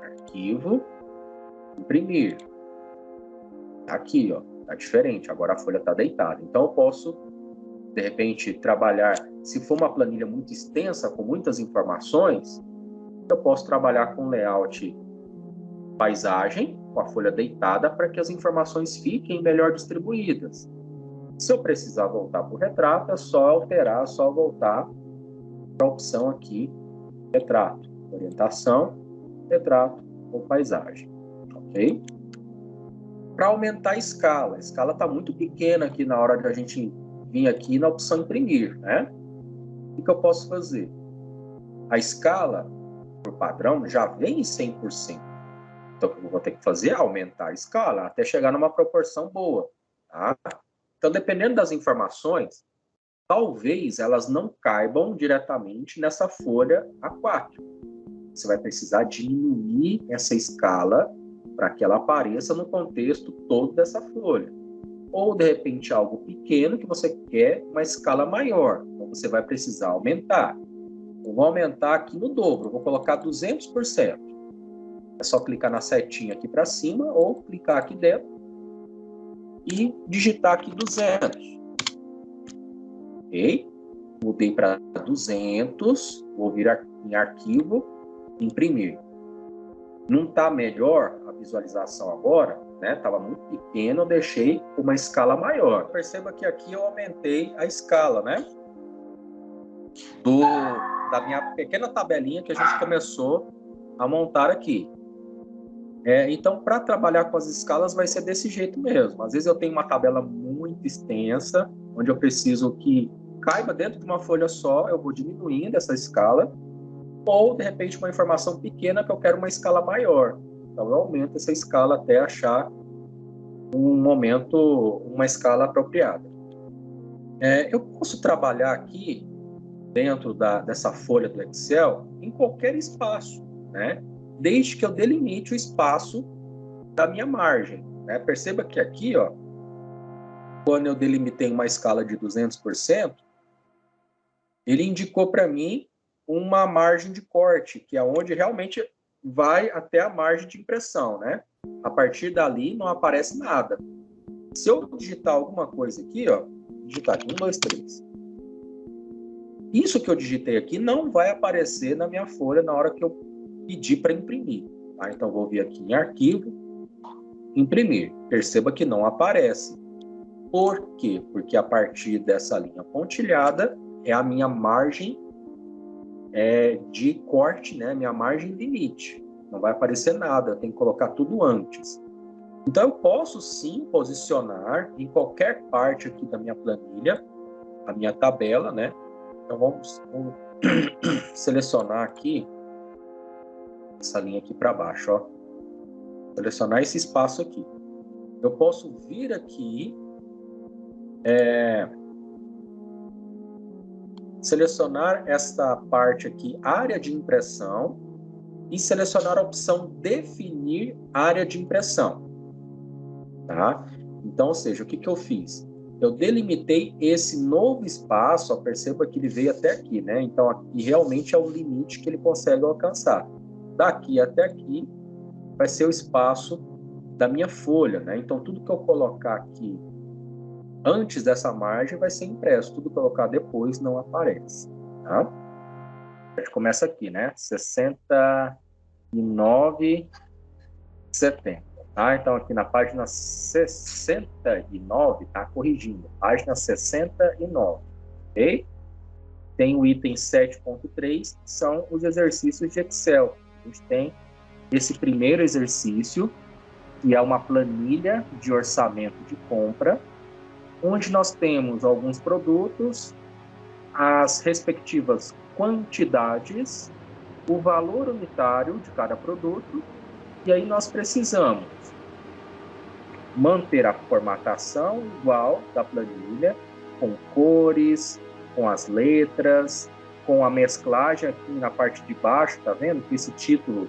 Arquivo, imprimir. Aqui, ó, tá diferente. Agora a folha está deitada. Então eu posso, de repente, trabalhar. Se for uma planilha muito extensa, com muitas informações, eu posso trabalhar com layout paisagem, com a folha deitada, para que as informações fiquem melhor distribuídas. Se eu precisar voltar para o retrato, é só alterar, é só voltar para a opção aqui, retrato, orientação, retrato ou paisagem, ok? Para aumentar a escala está muito pequena aqui na hora de a gente vir aqui na opção imprimir, né? O que eu posso fazer? A escala, por padrão, já vem em 100%. Então, o que eu vou ter que fazer é aumentar a escala até chegar numa proporção boa, tá? Então, dependendo das informações, talvez elas não caibam diretamente nessa folha A4. Você vai precisar diminuir essa escala para que ela apareça no contexto todo dessa folha. Ou, de repente, algo pequeno que você quer uma escala maior. Então, você vai precisar aumentar. Eu vou aumentar aqui no dobro, vou colocar 200%. É só clicar na setinha aqui para cima ou clicar aqui dentro e digitar aqui 200. Ok? Mudei para 200, vou vir em arquivo, imprimir. Não está melhor a visualização agora, né? Estava muito pequeno, eu deixei uma escala maior. Perceba que aqui eu aumentei a escala, né? Da minha pequena tabelinha que a gente começou a montar aqui. Então, para trabalhar com as escalas vai ser desse jeito mesmo. Às vezes eu tenho uma tabela muito extensa, onde eu preciso que caiba dentro de uma folha só, eu vou diminuindo essa escala, ou, de repente, uma informação pequena que eu quero uma escala maior. Então, eu aumento essa escala até achar uma escala apropriada. Eu posso trabalhar aqui, dentro dessa folha do Excel, em qualquer espaço, né? Desde que eu delimite o espaço da minha margem, né? Perceba que aqui, ó, quando eu delimitei uma escala de 200%, ele indicou para mim uma margem de corte, que é onde realmente vai até a margem de impressão, né? A partir dali não aparece nada. Se eu digitar alguma coisa aqui, ó, digitar aqui 1, 2, 3. Isso que eu digitei aqui não vai aparecer na minha folha na hora que eu pedir para imprimir. Tá? Então, vou vir aqui em arquivo, imprimir. Perceba que não aparece. Por quê? Porque a partir dessa linha pontilhada é a minha margem de corte, né? Minha margem limite. Não vai aparecer nada, eu tenho que colocar tudo antes. Então, eu posso sim posicionar em qualquer parte aqui da minha planilha, a minha tabela, né? Então, vamos selecionar aqui essa linha aqui para baixo, ó. Selecionar esse espaço aqui. Eu posso vir aqui selecionar esta parte aqui, área de impressão, e selecionar a opção definir área de impressão. Tá? Então, ou seja, o que eu fiz? Eu delimitei esse novo espaço, ó, perceba que ele veio até aqui, né? Então, aqui realmente é o limite que ele consegue alcançar. Daqui até aqui vai ser o espaço da minha folha, né? Então, tudo que eu colocar aqui antes dessa margem vai ser impresso, tudo que eu colocar depois não aparece, tá? A gente começa aqui, né? 69,70. Tá? Então, aqui na página 69, tá? Corrigindo, página 69, ok? Tem o item 7.3, que são os exercícios de Excel. A gente tem esse primeiro exercício, que é uma planilha de orçamento de compra, onde nós temos alguns produtos, as respectivas quantidades, o valor unitário de cada produto, e aí nós precisamos manter a formatação igual da planilha, com cores, com as letras, com a mesclagem aqui na parte de baixo, tá vendo? Que esse título,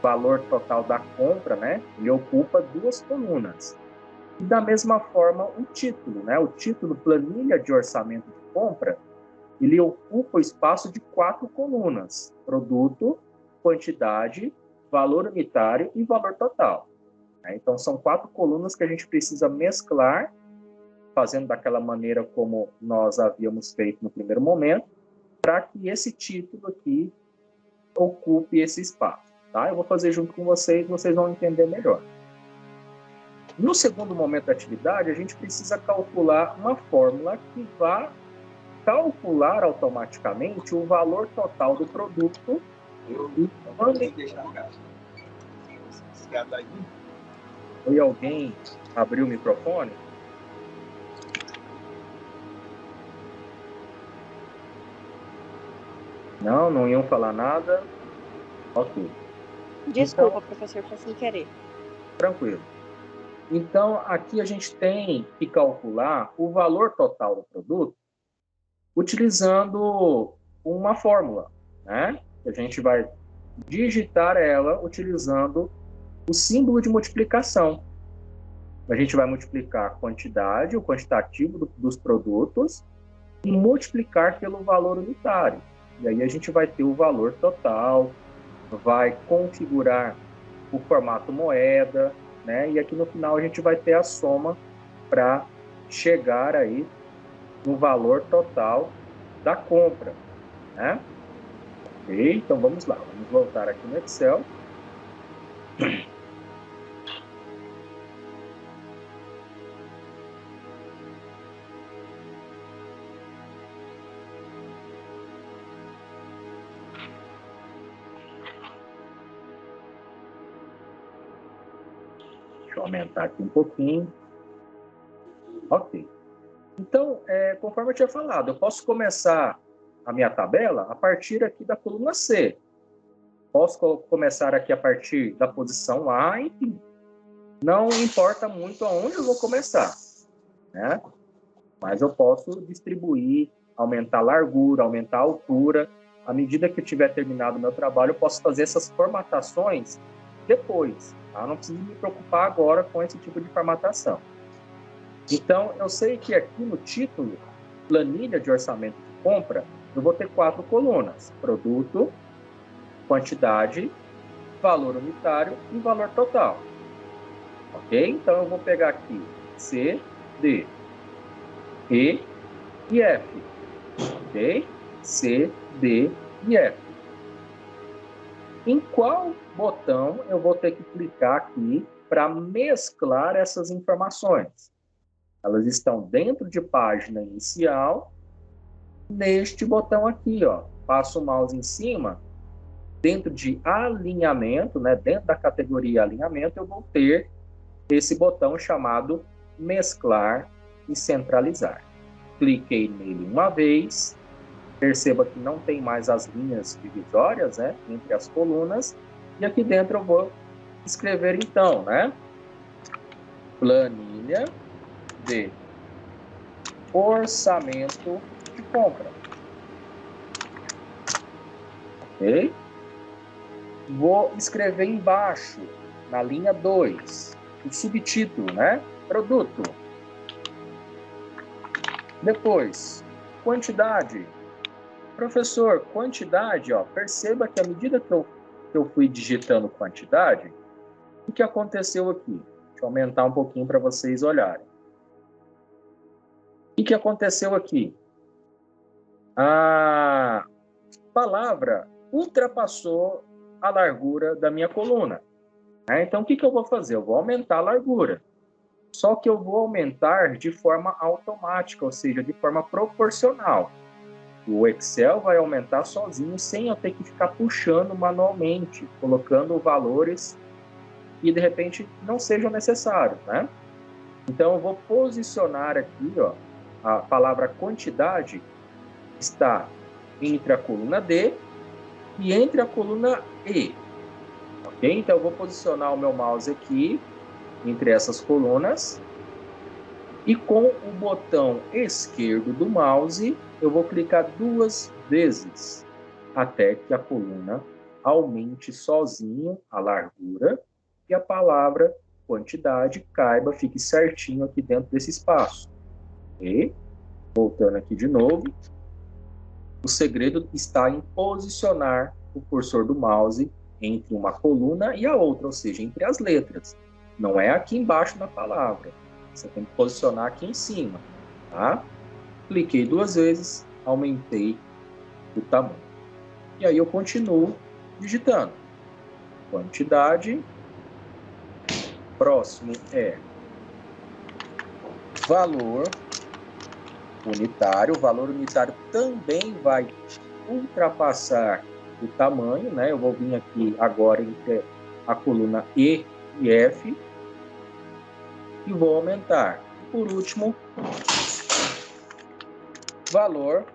valor total da compra, né? Ele ocupa 2 colunas. E da mesma forma o título, né? O título planilha de orçamento de compra, ele ocupa o espaço de 4 colunas: produto, quantidade, valor unitário e valor total. Então, são 4 colunas que a gente precisa mesclar, fazendo daquela maneira como nós havíamos feito no primeiro momento, para que esse título aqui ocupe esse espaço. Tá? Eu vou fazer junto com vocês vão entender melhor. No segundo momento da atividade, a gente precisa calcular uma fórmula que vai calcular automaticamente o valor total do produto. Oi, alguém abriu o microfone? Não iam falar nada? Ok. Desculpa, então, professor, foi sem querer. Tranquilo. Então, aqui a gente tem que calcular o valor total do produto utilizando uma fórmula, né? A gente vai digitar ela utilizando o símbolo de multiplicação. A gente vai multiplicar a quantidade, o quantitativo dos produtos e multiplicar pelo valor unitário. E aí a gente vai ter o valor total, vai configurar o formato moeda, né? E aqui no final a gente vai ter a soma para chegar aí no valor total da compra, né? Ok, então vamos lá, vamos voltar aqui no Excel. Deixa eu aumentar aqui um pouquinho. Ok. Então, conforme eu tinha falado, eu posso começar a minha tabela a partir aqui da coluna C. Posso começar aqui a partir da posição A, enfim. Não importa muito aonde eu vou começar, né? Mas eu posso distribuir, aumentar a largura, aumentar a altura. À medida que eu tiver terminado o meu trabalho, eu posso fazer essas formatações depois. Tá? Não preciso me preocupar agora com esse tipo de formatação. Então, eu sei que aqui no título, planilha de orçamento de compra, eu vou ter 4 colunas: produto, quantidade, valor unitário e valor total. Ok? Então, eu vou pegar aqui C, D, E e F. Ok? C, D e F. Em qual botão eu vou ter que clicar aqui para mesclar essas informações? Elas estão dentro de página inicial, neste botão aqui, ó. Passo o mouse em cima, dentro de alinhamento, né? Dentro da categoria alinhamento, eu vou ter esse botão chamado mesclar e centralizar. Cliquei nele uma vez, perceba que não tem mais as linhas divisórias, né? Entre as colunas, e aqui dentro eu vou escrever então, né? Planilha de orçamento de compra. Ok? Vou escrever embaixo, na linha 2, o subtítulo, né? Produto. Depois, quantidade. Professor, quantidade, ó, perceba que à medida que eu fui digitando quantidade, o que aconteceu aqui? Deixa eu aumentar um pouquinho para vocês olharem. O que aconteceu aqui? A palavra ultrapassou a largura da minha coluna. Então, o que eu vou fazer? Eu vou aumentar a largura. Só que eu vou aumentar de forma automática, ou seja, de forma proporcional. O Excel vai aumentar sozinho, sem eu ter que ficar puxando manualmente, colocando valores que, de repente, não sejam necessários, né? Então, eu vou posicionar aqui, ó, a palavra quantidade está entre a coluna D e entre a coluna E. Ok? Então, eu vou posicionar o meu mouse aqui, entre essas colunas, e com o botão esquerdo do mouse, eu vou clicar 2 vezes, até que a coluna aumente sozinho a largura e a palavra quantidade caiba, fique certinho aqui dentro desse espaço. Ok? Voltando aqui de novo. O segredo está em posicionar o cursor do mouse entre uma coluna e a outra, ou seja, entre as letras. Não é aqui embaixo na palavra. Você tem que posicionar aqui em cima, tá? Cliquei 2 vezes, aumentei o tamanho. E aí eu continuo digitando. Quantidade. Próximo é valor unitário. O valor unitário também vai ultrapassar o tamanho, né? Eu vou vir aqui agora entre a coluna E e F e vou aumentar. Por último, valor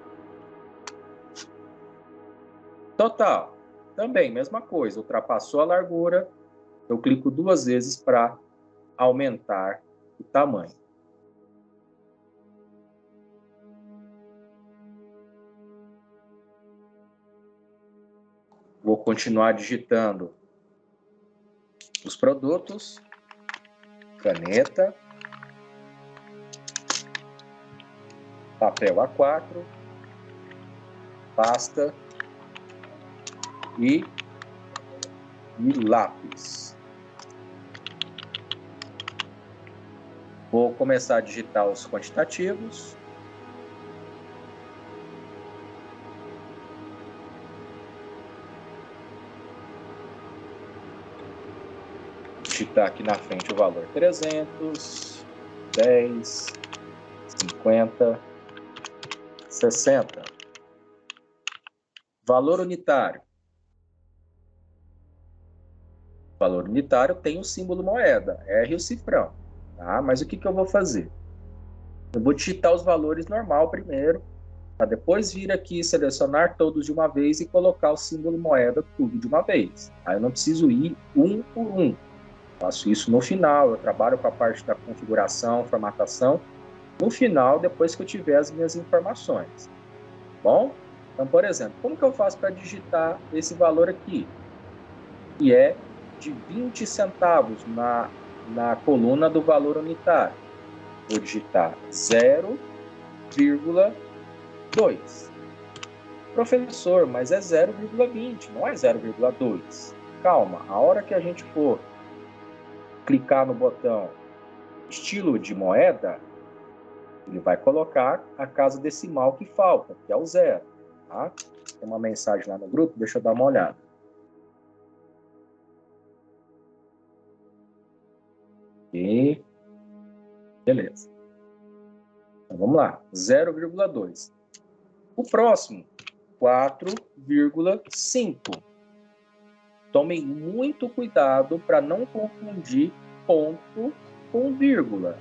total. Também, mesma coisa, ultrapassou a largura, eu clico 2 vezes para aumentar o tamanho. Vou continuar digitando os produtos, caneta, papel A4, pasta e lápis. Vou começar a digitar os quantitativos. Digitar aqui na frente o valor 300, 10, 50, 60. Valor unitário. Valor unitário tem o símbolo moeda, R e o cifrão. Tá? Mas o que eu vou fazer? Eu vou digitar os valores normal primeiro, para depois vir aqui, selecionar todos de uma vez e colocar o símbolo moeda tudo de uma vez. Aí eu não preciso ir um por um. Faço isso no final, eu trabalho com a parte da configuração, formatação, no final, depois que eu tiver as minhas informações. Bom? Então, por exemplo, como que eu faço para digitar esse valor aqui? Que é de 20 centavos na coluna do valor unitário. Vou digitar 0,2. Professor, mas é 0,20, não é 0,2. Calma, a hora que a gente for clicar no botão estilo de moeda, ele vai colocar a casa decimal que falta, que é o 0. Tá? Tem uma mensagem lá no grupo, deixa eu dar uma olhada. E beleza. Então vamos lá, 0,2. O próximo, 4,5. Tomem muito cuidado para não confundir ponto com vírgula.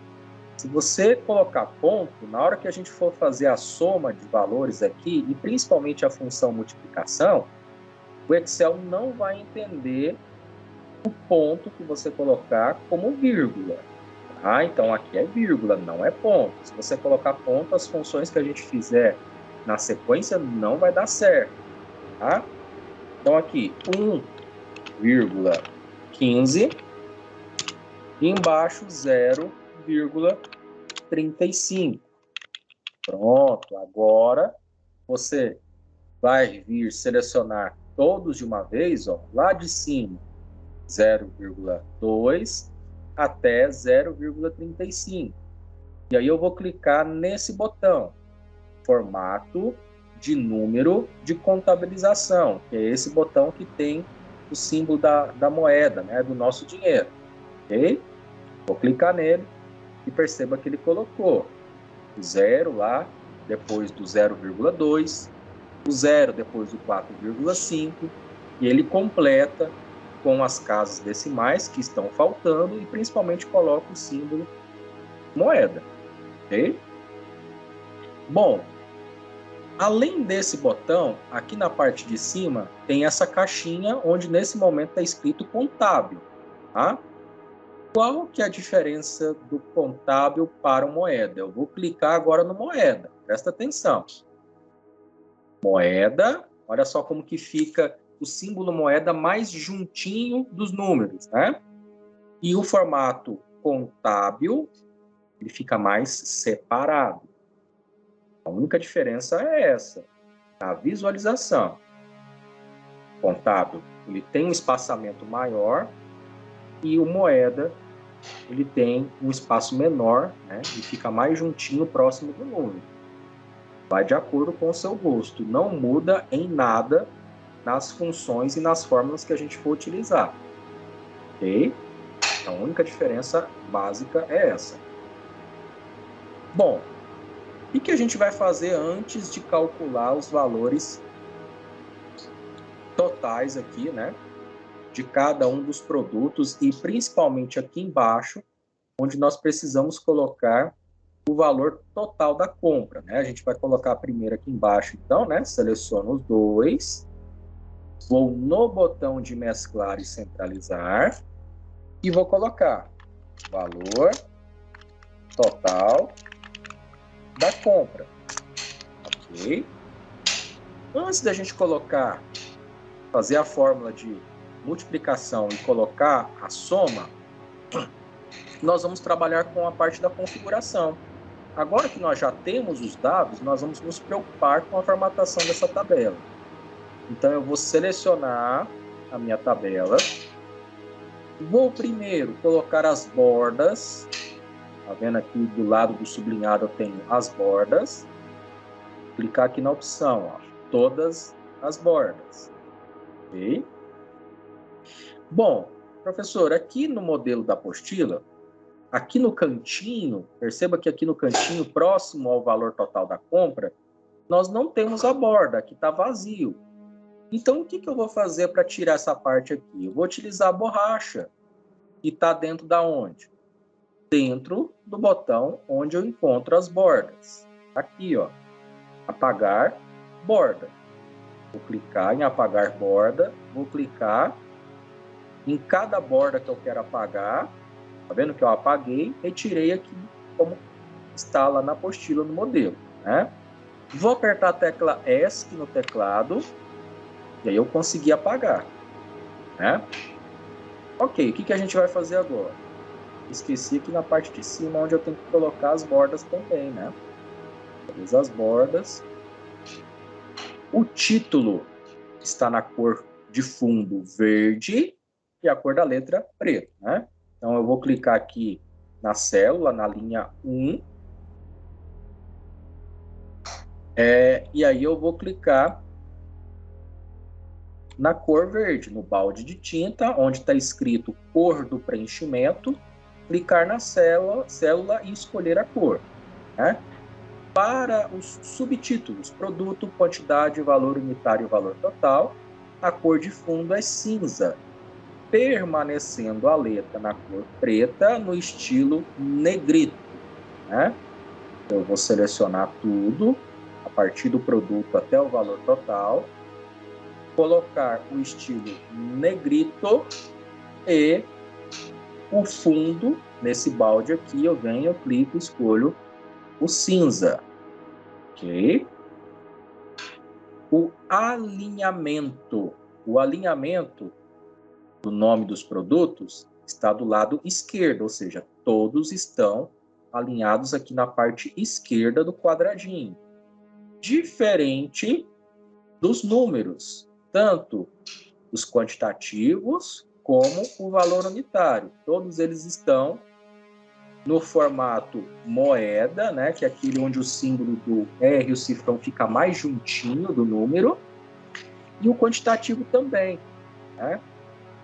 Se você colocar ponto, na hora que a gente for fazer a soma de valores aqui, e principalmente a função multiplicação, o Excel não vai entender o ponto que você colocar como vírgula. Tá? Então, aqui é vírgula, não é ponto. Se você colocar ponto, as funções que a gente fizer na sequência não vai dar certo. Tá? Então, aqui, 1,15 e embaixo 0,35. Pronto, agora você vai vir selecionar todos de uma vez, ó, lá de cima, 0,2 até 0,35. E aí eu vou clicar nesse botão, formato de número de contabilização, que é esse botão que tem o símbolo da moeda, né, do nosso dinheiro. Ok? Vou clicar nele e perceba que ele colocou o 0 lá, depois do 0,2, o 0 depois do 4,5, e ele completa com as casas decimais que estão faltando e principalmente coloca o símbolo moeda. Ok? Bom, além desse botão, aqui na parte de cima tem essa caixinha onde nesse momento está escrito contábil. Tá? Qual que é a diferença do contábil para o moeda? Eu vou clicar agora no moeda. Presta atenção. Moeda, olha só como que fica o símbolo moeda mais juntinho dos números, né? E o formato contábil, ele fica mais separado. A única diferença é essa, a visualização. Contábil, ele tem um espaçamento maior e o moeda, ele tem um espaço menor, né? E fica mais juntinho, próximo do número. Vai de acordo com o seu gosto. Não muda em nada nas funções e nas fórmulas que a gente for utilizar. Ok? A única diferença básica é essa. Bom, o que a gente vai fazer antes de calcular os valores totais aqui, né? De cada um dos produtos e principalmente aqui embaixo, onde nós precisamos colocar o valor total da compra, né? A gente vai colocar primeiro aqui embaixo, então, né? Seleciono os dois, vou no botão de mesclar e centralizar e vou colocar valor total da compra, ok? Antes da gente fazer a fórmula de multiplicação e colocar a soma, nós vamos trabalhar com a parte da configuração. Agora que nós já temos os dados, nós vamos nos preocupar com a formatação dessa tabela. Então, eu vou selecionar a minha tabela. Vou primeiro colocar as bordas. Tá vendo aqui do lado do sublinhado eu tenho as bordas. Clicar aqui na opção, ó, todas as bordas. Ok? Bom, professor, aqui no modelo da apostila, aqui no cantinho, perceba que aqui no cantinho, próximo ao valor total da compra, nós não temos a borda, aqui está vazio. Então, o que eu vou fazer para tirar essa parte aqui? Eu vou utilizar a borracha, que está dentro da onde? Dentro do botão onde eu encontro as bordas. Aqui, ó, apagar borda. Vou clicar em apagar borda, vou clicar em cada borda que eu quero apagar. Tá vendo que eu apaguei, retirei aqui como está lá na apostila no modelo, né? Vou apertar a tecla ESC no teclado e aí eu consegui apagar, né? Ok, o que a gente vai fazer agora? Esqueci aqui na parte de cima onde eu tenho que colocar as bordas também, né? Todas as bordas. O título está na cor de fundo verde e a cor da letra preta, né? Então, eu vou clicar aqui na célula, na linha 1. E aí eu vou clicar na cor verde, no balde de tinta, onde está escrito cor do preenchimento. Clicar na célula e escolher a cor, né? Para os subtítulos, produto, quantidade, valor unitário e valor total, a cor de fundo é cinza, permanecendo a letra na cor preta no estilo negrito, né? Eu vou selecionar tudo, a partir do produto até o valor total, colocar o estilo negrito e o fundo, nesse balde aqui, eu venho, eu clico, escolho o cinza, ok? O alinhamento o alinhamento do nome dos produtos está do lado esquerdo, ou seja, todos estão alinhados aqui na parte esquerda do quadradinho. Diferente dos números, tanto os quantitativos como o valor unitário. Todos eles estão no formato moeda, né, que é aquele onde o símbolo do R, o cifrão, fica mais juntinho do número, e o quantitativo também, né?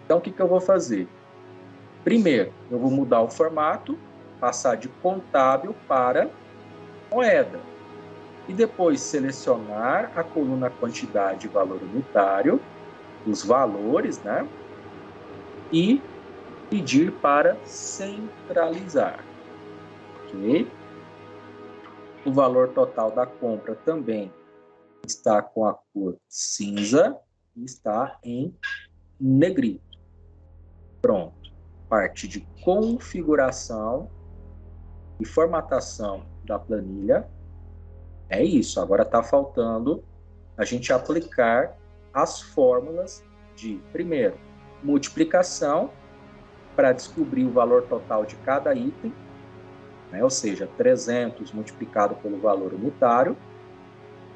Então, o que eu vou fazer? Primeiro, eu vou mudar o formato, passar de contábil para moeda. E depois selecionar a coluna quantidade e valor unitário, os valores, né? E pedir para centralizar. Ok? O valor total da compra também está com a cor cinza e está em negrito. Pronto. Parte de configuração e formatação da planilha. É isso. Agora está faltando a gente aplicar as fórmulas de, primeiro, multiplicação para descobrir o valor total de cada item, né? Ou seja, 300 multiplicado pelo valor unitário.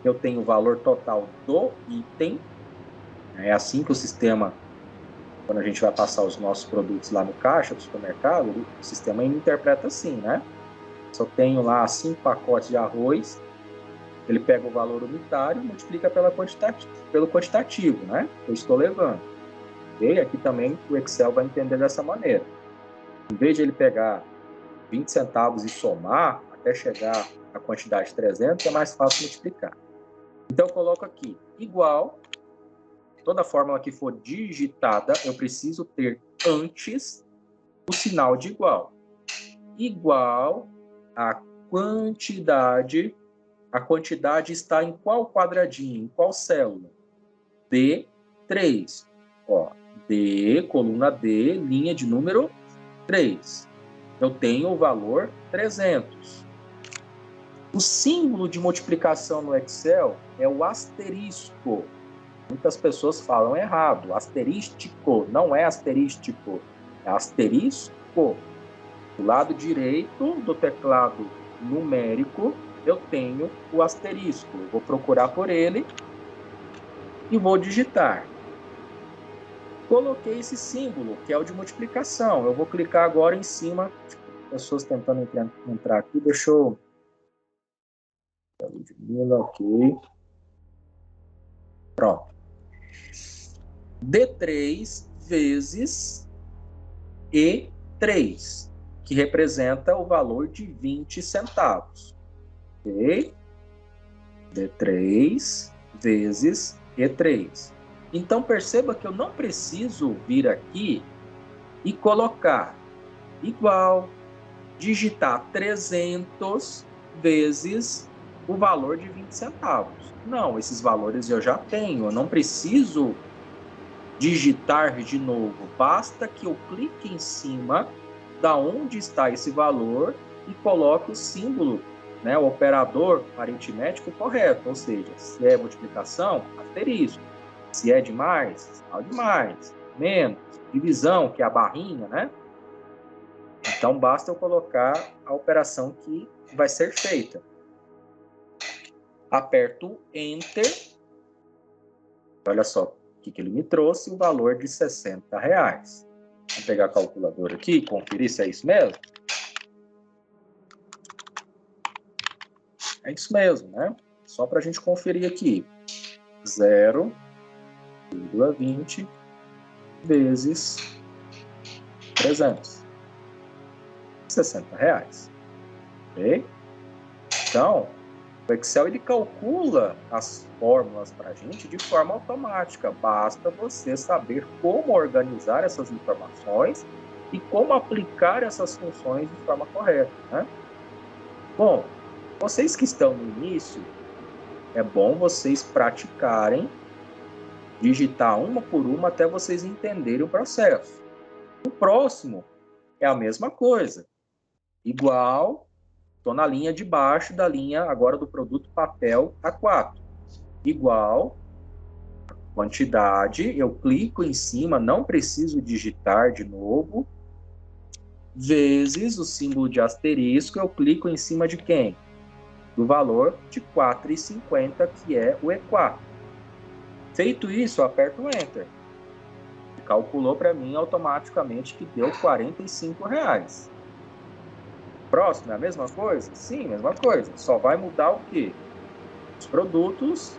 Eu tenho o valor total do item. É assim que o sistema, quando a gente vai passar os nossos produtos lá no caixa do supermercado, o sistema interpreta assim, né? Se eu tenho lá 5 pacotes de arroz, ele pega o valor unitário e multiplica pelo quantitativo, né? Que eu estou levando. E aqui também o Excel vai entender dessa maneira. Em vez de ele pegar 20 centavos e somar até chegar à quantidade de 300, é mais fácil multiplicar. Então, eu coloco aqui igual. Toda fórmula que for digitada, eu preciso ter antes o sinal de igual. Igual a quantidade. A quantidade está em qual quadradinho? Em qual célula? D3. Ó, D, coluna D, linha de número 3. Eu tenho o valor 300. O símbolo de multiplicação no Excel é o asterisco. Muitas pessoas falam errado. Asterístico, não é asterístico, é asterisco. Do lado direito do teclado numérico, eu tenho o asterisco. Eu vou procurar por ele e vou digitar. Coloquei esse símbolo, que é o de multiplicação. Eu vou clicar agora em cima. Pessoas tentando entrar aqui. Deixa eu... Ok. Pronto. D3 vezes E3, que representa o valor de 20 centavos. Ok? D3 vezes E3. Então, perceba que eu não preciso vir aqui e colocar igual, digitar 300 vezes o valor de 20 centavos. Não, esses valores eu já tenho, eu não preciso digitar de novo. Basta que eu clique em cima da onde está esse valor e coloque o símbolo, né, o operador aritmético correto, ou seja, se é multiplicação, asterisco. Se é de mais, sinal de mais. Menos, divisão, que é a barrinha, né? Então, basta eu colocar a operação que vai ser feita. Aperto Enter. Olha só o que ele me trouxe, o valor de R$60. Vou pegar a calculadora aqui e conferir se é isso mesmo. É isso mesmo, né? Só para a gente conferir aqui. 0,20 vezes 300. R$60. Ok? Então, o Excel ele calcula as fórmulas para a gente de forma automática. Basta você saber como organizar essas informações e como aplicar essas funções de forma correta, né? Bom, vocês que estão no início, é bom vocês praticarem, digitar uma por uma até vocês entenderem o processo. O próximo é a mesma coisa. Igual, estou na linha de baixo da linha agora do produto papel A4. Igual, quantidade, eu clico em cima, não preciso digitar de novo, vezes o símbolo de asterisco, eu clico em cima de quem? Do valor de 4,50, que é o E4. Feito isso, eu aperto o Enter. Calculou para mim automaticamente que deu R$45. Próximo, é a mesma coisa? Sim, mesma coisa. Só vai mudar o quê? Os produtos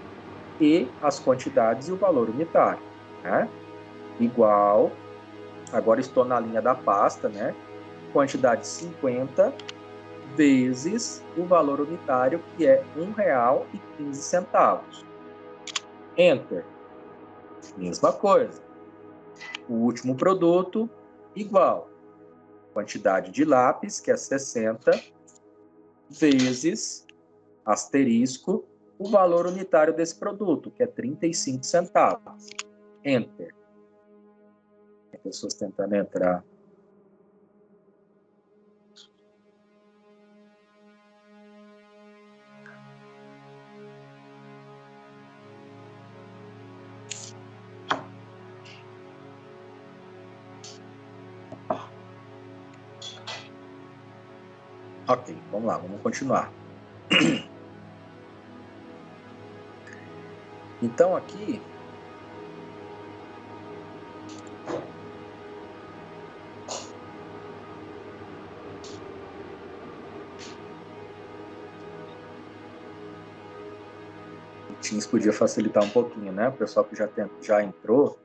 e as quantidades e o valor unitário, né? Igual, agora estou na linha da pasta, né? Quantidade 50 vezes o valor unitário, que é R$1,15. Enter. Mesma coisa. O último produto, igual. Quantidade de lápis, que é 60, vezes, asterisco, o valor unitário desse produto, que é 35 centavos. Enter. As pessoas tentando entrar. Ok, vamos lá, vamos continuar. Então, aqui, o Teams podia facilitar um pouquinho, né? O pessoal que já entrou,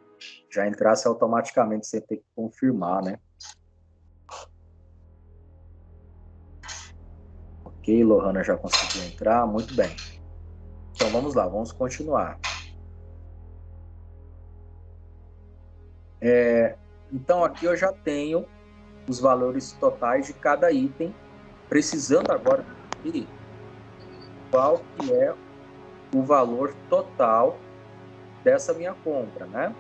já entrasse automaticamente sem ter que confirmar, né? Ok, Lohana já conseguiu entrar, muito bem. Então, vamos lá, vamos continuar. Então, aqui eu já tenho os valores totais de cada item, precisando agora de qual que é o valor total dessa minha compra, né?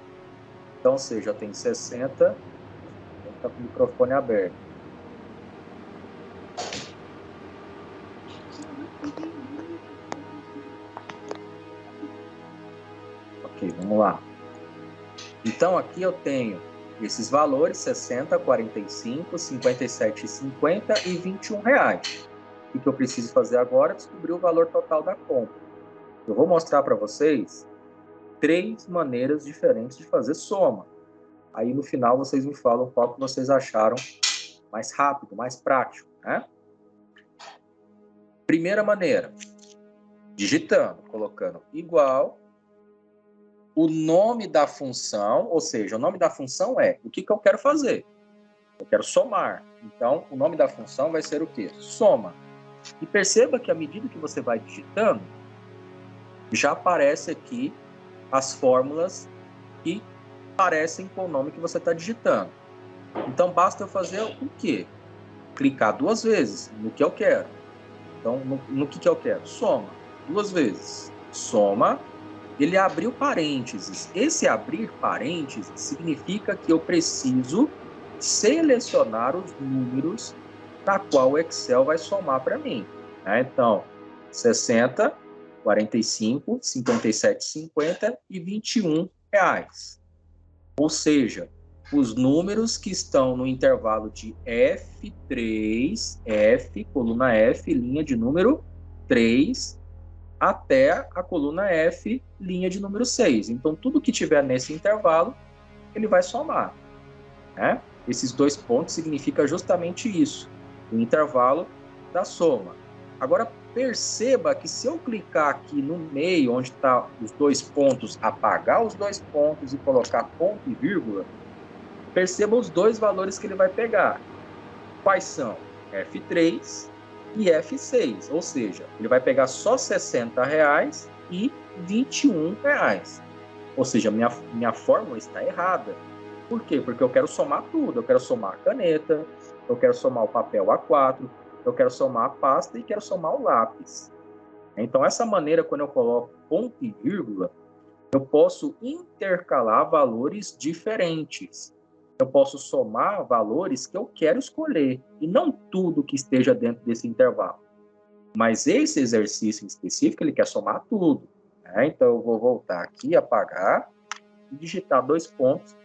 Então, ou seja, eu tenho 60, está com o microfone aberto. Ok, vamos lá. Então, aqui eu tenho esses valores, 60, 45, 57,50 e R$21. O que eu preciso fazer agora é descobrir o valor total da compra. Eu vou mostrar para vocês 3 maneiras diferentes de fazer soma. Aí, no final, vocês me falam qual que vocês acharam mais rápido, mais prático, né? Primeira maneira, digitando, colocando igual o nome da função, ou seja, o nome da função é o que eu quero fazer. Eu quero somar. Então, o nome da função vai ser o quê? Soma. E perceba que à medida que você vai digitando, já aparece aqui as fórmulas que parecem com o nome que você está digitando. Então, basta eu fazer o quê? Clicar 2 vezes no que eu quero. Então, no que eu quero? Soma. 2 vezes. Soma. Ele abriu parênteses. Esse abrir parênteses significa que eu preciso selecionar os números na qual o Excel vai somar para mim. Então, 60, 45, 57,50 e R$21. Ou seja, os números que estão no intervalo de F3, F, coluna F, linha de número 3, até a coluna F, linha de número 6. Então, tudo que tiver nesse intervalo, ele vai somar, né? Esses 2 pontos significa justamente isso, o intervalo da soma. Agora, perceba que se eu clicar aqui no meio, onde está os 2 pontos, apagar os 2 pontos e colocar ponto e vírgula, perceba os 2 valores que ele vai pegar. Quais são? F3 e F6, ou seja, ele vai pegar só R$60 e R$21. Ou seja, minha fórmula está errada. Por quê? Porque eu quero somar tudo. Eu quero somar a caneta, eu quero somar o papel A4, eu quero somar a pasta e quero somar o lápis. Então, essa maneira, quando eu coloco ponto e vírgula, eu posso intercalar valores diferentes. Eu posso somar valores que eu quero escolher, e não tudo que esteja dentro desse intervalo. Mas esse exercício em específico, ele quer somar tudo. Então, eu vou voltar aqui, apagar, e digitar 2 pontos,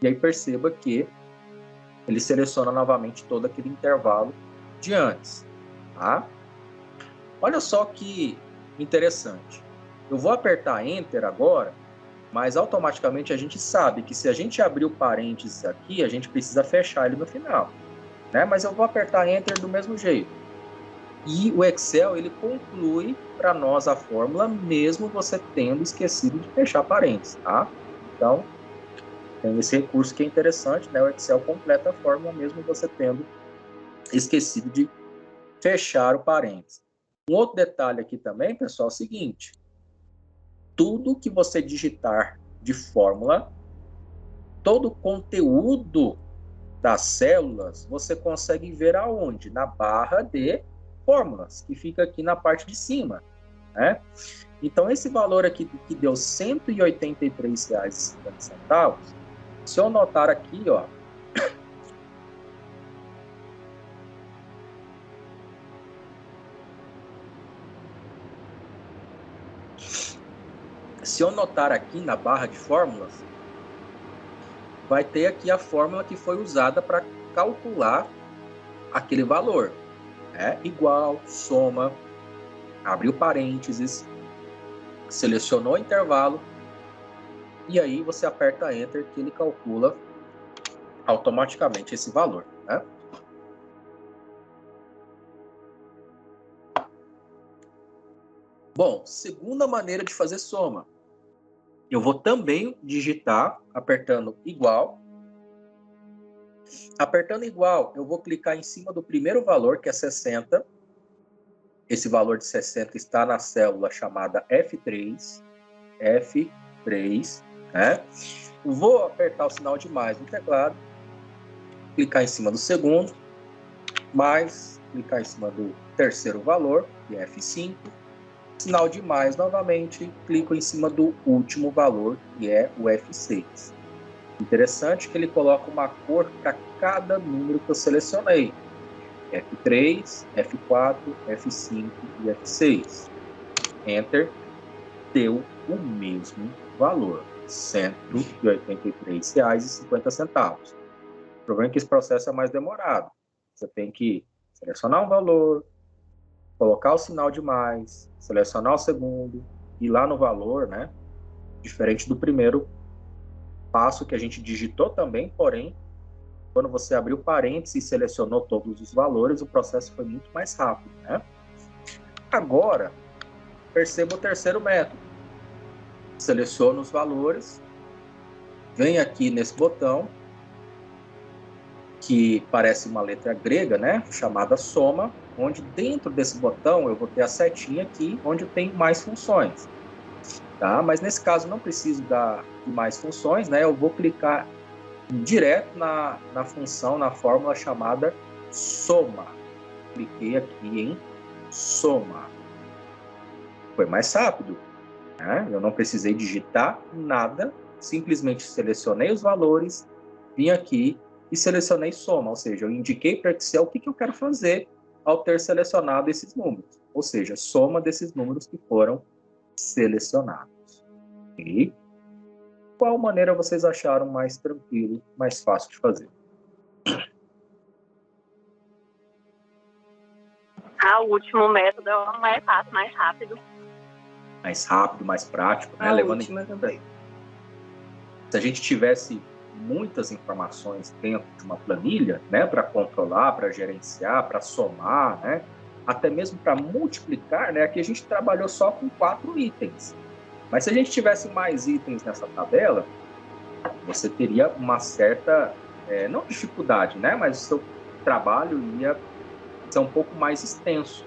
e aí perceba que ele seleciona novamente todo aquele intervalo de antes, tá? Olha só que interessante. Eu vou apertar Enter agora, mas automaticamente a gente sabe que se a gente abrir o parênteses aqui, a gente precisa fechar ele no final, né? Mas eu vou apertar Enter do mesmo jeito. E o Excel, ele conclui para nós a fórmula, mesmo você tendo esquecido de fechar parênteses, tá? Então, tem esse recurso que é interessante, né? O Excel completa a fórmula, mesmo você tendo esquecido de fechar o parênteses. Um outro detalhe aqui também, pessoal, é o seguinte. Tudo que você digitar de fórmula, todo o conteúdo das células, você consegue ver aonde? Na barra de fórmulas, que fica aqui na parte de cima, né? Então, esse valor aqui que deu R$ 183,50, se eu notar aqui, ó, se eu notar aqui na barra de fórmulas, vai ter aqui a fórmula que foi usada para calcular aquele valor. Igual, soma, abriu parênteses, selecionou o intervalo, e aí você aperta Enter que ele calcula automaticamente esse valor, né? Bom, segunda maneira de fazer soma. Eu vou também digitar, apertando igual. Apertando igual, eu vou clicar em cima do primeiro valor, que é 60. Esse valor de 60 está na célula chamada F3. F3, né? Vou apertar o sinal de mais no teclado, clicar em cima do segundo, mais, clicar em cima do terceiro valor, que é F5. Sinal de mais novamente, clico em cima do último valor, que é o F6. Interessante que ele coloca uma cor para cada número que eu selecionei. F3, F4, F5 e F6. Enter, deu o mesmo valor, R$ 183,50. O problema é que esse processo é mais demorado. Você tem que selecionar um valor, colocar o sinal de mais, selecionar o segundo, ir lá no valor, né? Diferente do primeiro passo que a gente digitou também, porém, quando você abriu parênteses e selecionou todos os valores, o processo foi muito mais rápido, né? Agora, perceba o terceiro método. Seleciono os valores, venho aqui nesse botão, que parece uma letra grega, né? Chamada soma, onde dentro desse botão eu vou ter a setinha aqui, onde tem mais funções. Tá? Mas nesse caso não preciso de mais funções, né? Eu vou clicar direto na função, na fórmula chamada soma. Cliquei aqui em soma. Foi mais rápido, né? Eu não precisei digitar nada, simplesmente selecionei os valores, vim aqui e selecionei soma, ou seja, eu indiquei para o Excel o que eu quero fazer ao ter selecionado esses números, ou seja, soma desses números que foram selecionados. E qual maneira vocês acharam mais tranquilo, mais fácil de fazer? O último método é o mais fácil, mais rápido. Mais rápido, mais prático, né? A Levando última em conta, também. se a gente tivesse muitas informações dentro de uma planilha, né, para controlar, para gerenciar, para somar, né, até mesmo para multiplicar, né, aqui a gente trabalhou só com 4 itens. Mas se a gente tivesse mais itens nessa tabela, você teria uma certa, não dificuldade, né, mas o seu trabalho ia ser um pouco mais extenso.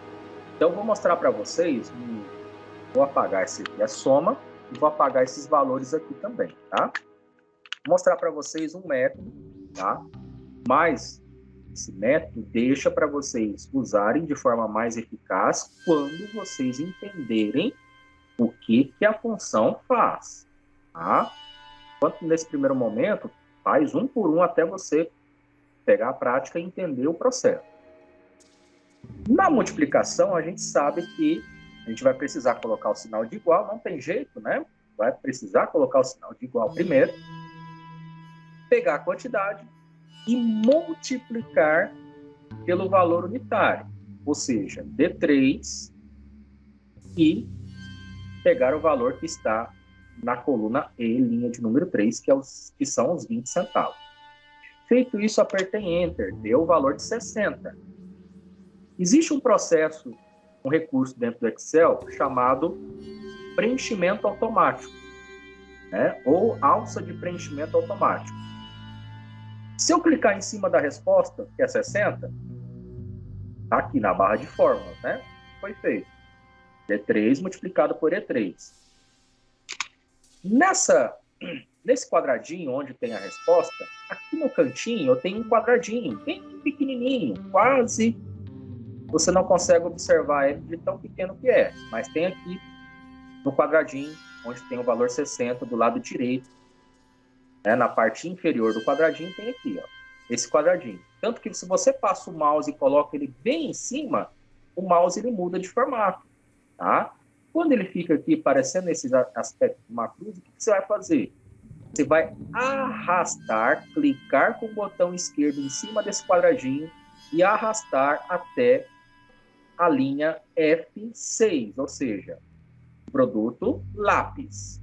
Então eu vou mostrar para vocês, vou apagar esse aqui, a soma, e vou apagar esses valores aqui também, tá? Vou mostrar para vocês um método, tá? Mas esse método deixa para vocês usarem de forma mais eficaz quando vocês entenderem o que a função faz, tá? Enquanto nesse primeiro momento, faz um por um até você pegar a prática e entender o processo. Na multiplicação, a gente sabe que a gente vai precisar colocar o sinal de igual, não tem jeito, né? vai precisar colocar o sinal de igual primeiro, pegar a quantidade e multiplicar pelo valor unitário, ou seja, D3, e pegar o valor que está na coluna E, linha de número 3, que são os 20 centavos. Feito isso, apertei Enter, deu o valor de 60. Existe um processo, um recurso dentro do Excel chamado preenchimento automático, né? Ou alça de preenchimento automático. Se eu clicar em cima da resposta, que é 60, tá aqui na barra de fórmulas, né? Foi feito. D3 multiplicado por E3. Nesse quadradinho onde tem a resposta, aqui no cantinho eu tenho um quadradinho bem pequenininho, quase você não consegue observar ele de tão pequeno que é, mas tem aqui no quadradinho onde tem o valor 60 do lado direito, né, na parte inferior do quadradinho tem aqui, ó, esse quadradinho. Tanto que se você passa o mouse e coloca ele bem em cima, o mouse ele muda de formato, tá? Quando ele fica aqui parecendo esse aspecto de uma cruz, o que você vai fazer? Você vai arrastar, clicar com o botão esquerdo em cima desse quadradinho e arrastar até a linha F6, ou seja, produto lápis.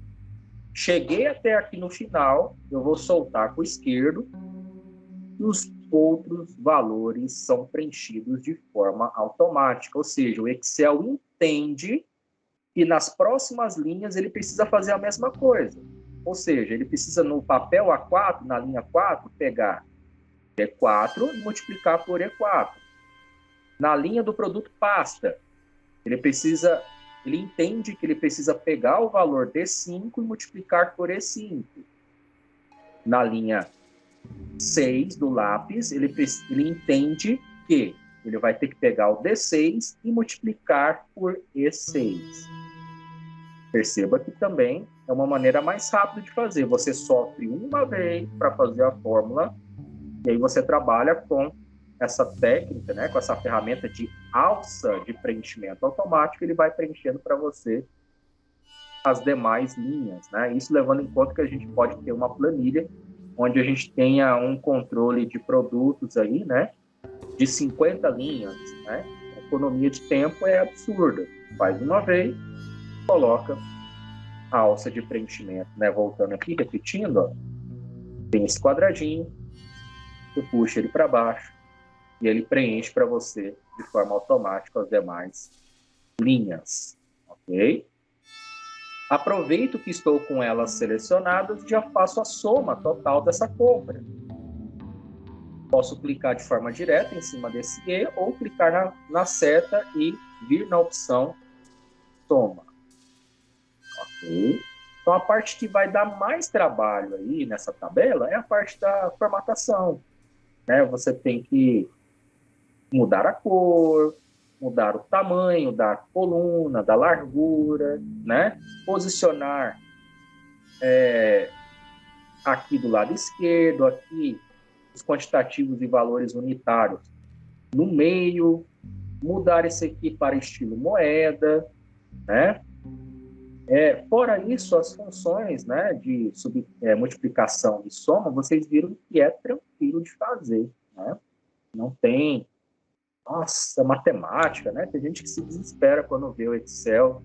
Cheguei até aqui no final, eu vou soltar com o esquerdo e os outros valores são preenchidos de forma automática, ou seja, o Excel entende que nas próximas linhas ele precisa fazer a mesma coisa. Ou seja, ele precisa no papel A4, na linha 4, pegar E4 e multiplicar por E4. Na linha do produto pasta, ele entende que ele precisa pegar o valor D5 e multiplicar por E5. Na linha 6 do lápis, ele entende que ele vai ter que pegar o D6 e multiplicar por E6. Perceba que também é uma maneira mais rápida de fazer. Você sofre uma vez para fazer a fórmula e aí você trabalha com essa técnica, né, com essa ferramenta de alça de preenchimento automático, ele vai preenchendo para você as demais linhas, né? Isso levando em conta que a gente pode ter uma planilha onde a gente tenha um controle de produtos aí, né, de 50 linhas, né? A economia de tempo é absurda. Faz uma vez, coloca a alça de preenchimento, né? Voltando aqui, repetindo, ó, tem esse quadradinho, você puxa ele para baixo e ele preenche para você de forma automática as demais linhas, ok? Aproveito que estou com elas selecionadas e já faço a soma total dessa compra. Posso clicar de forma direta em cima desse E ou clicar na seta e vir na opção soma. Ok? Então, a parte que vai dar mais trabalho aí nessa tabela é a parte da formatação, né? Você tem que mudar a cor, mudar o tamanho da coluna, da largura, né? Posicionar aqui do lado esquerdo, aqui os quantitativos e valores unitários no meio, mudar esse aqui para estilo moeda, né? Fora isso, as funções, né, de multiplicação e soma, vocês viram que é tranquilo de fazer, né? Não tem, nossa, matemática, né? Tem gente que se desespera quando vê o Excel.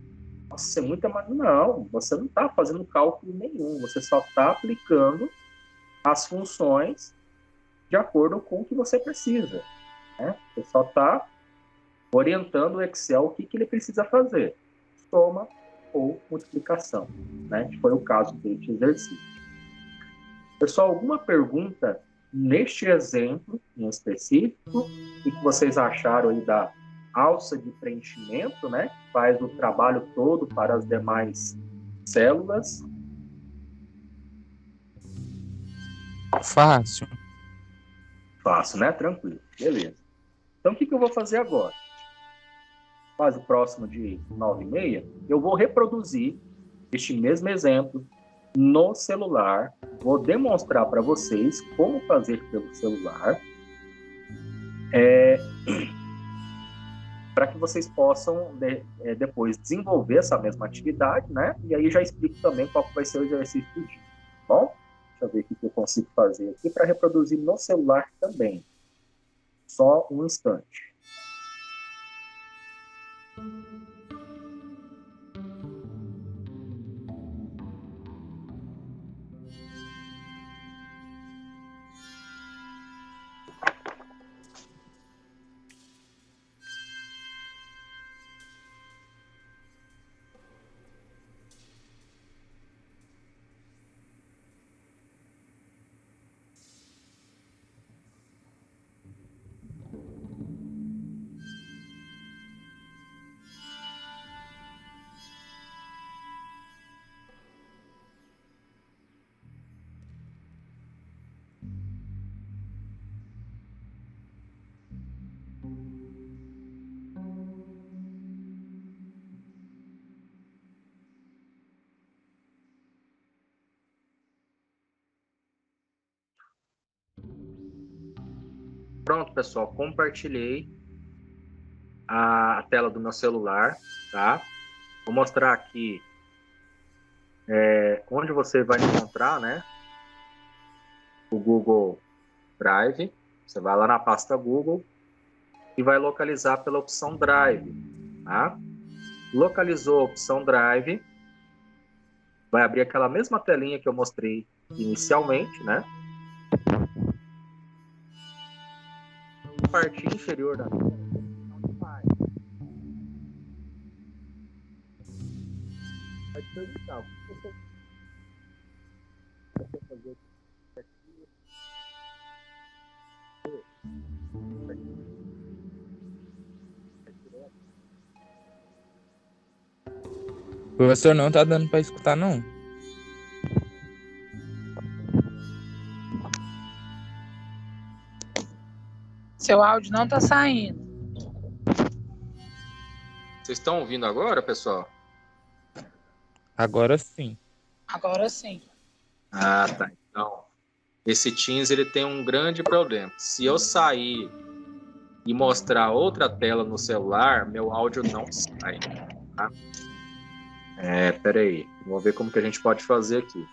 Nossa, é muita... Não, você não está fazendo cálculo nenhum, você só está aplicando as funções de acordo com o que você precisa, né? Você só está orientando o Excel o que ele precisa fazer. Soma ou multiplicação, né? Que foi o caso deste exercício. Pessoal, alguma pergunta neste exemplo em específico? O que vocês acharam aí da alça de preenchimento, né? Que faz o trabalho todo para as demais células? Fácil. Fácil, né? Tranquilo. Beleza. Então, o que eu vou fazer agora? Quase próximo de 9h30, eu vou reproduzir este mesmo exemplo no celular. Vou demonstrar para vocês como fazer pelo celular. para que vocês possam depois desenvolver essa mesma atividade, né? E aí já explico também qual que vai ser o exercício do dia, tá bom? Deixa eu ver o que eu consigo fazer aqui para reproduzir no celular também. Só um instante. Pronto, pessoal, compartilhei a tela do meu celular, tá? Vou mostrar aqui onde você vai encontrar, né? O Google Drive. Você vai lá na pasta Google e vai localizar pela opção Drive, tá? Localizou a opção Drive, vai abrir aquela mesma telinha que eu mostrei inicialmente, né? A parte inferior da tela vai te perguntar o que você quer fazer aqui. Professor, não tá dando pra escutar, não. Seu áudio não tá saindo. Vocês estão ouvindo agora, pessoal? Agora sim. Agora sim. Ah, tá. Então, esse Teams ele tem um grande problema. Se eu sair e mostrar outra tela no celular, meu áudio não sai. Tá? Peraí. Vamos ver como que a gente pode fazer aqui.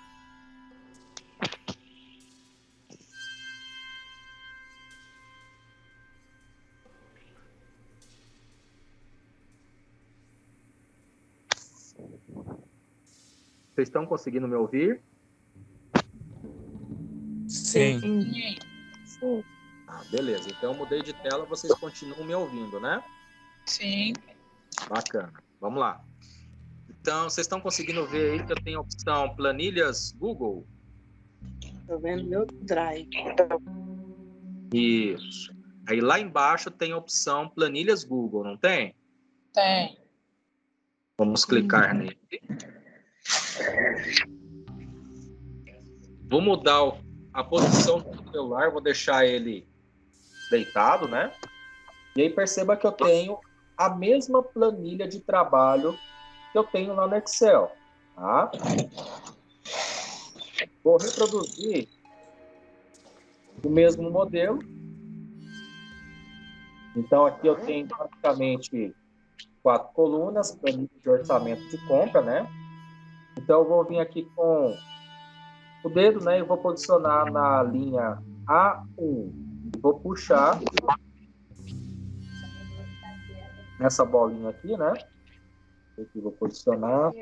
Vocês estão conseguindo me ouvir? Sim. Sim. Beleza. Então, eu mudei de tela, vocês continuam me ouvindo, né? Sim. Bacana. Vamos lá. Então, vocês estão conseguindo ver aí que eu tenho a opção planilhas Google? Tô vendo meu drive. Isso. Aí lá embaixo tem a opção planilhas Google, não tem? Tem. Vamos clicar nele. Vou mudar a posição do celular, vou deixar ele deitado, né? E aí perceba que eu tenho a mesma planilha de trabalho que eu tenho lá no Excel, tá? Vou reproduzir o mesmo modelo. Então aqui eu tenho praticamente 4 colunas, planilha de orçamento de compra, né? Então eu vou vir aqui com o dedo, né? E vou posicionar na linha A1. Vou puxar nessa bolinha aqui, né? Aqui vou posicionar.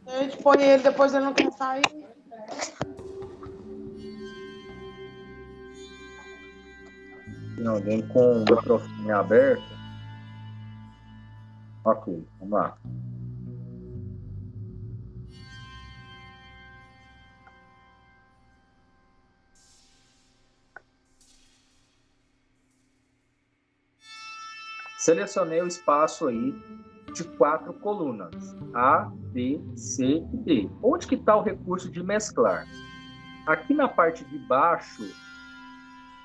A gente põe ele, depois ele não quer sair. Tem alguém com o microfone aberto? Ok, vamos lá. Selecionei o espaço aí de 4 colunas, A, B, C e D. Onde que está o recurso de mesclar? Aqui na parte de baixo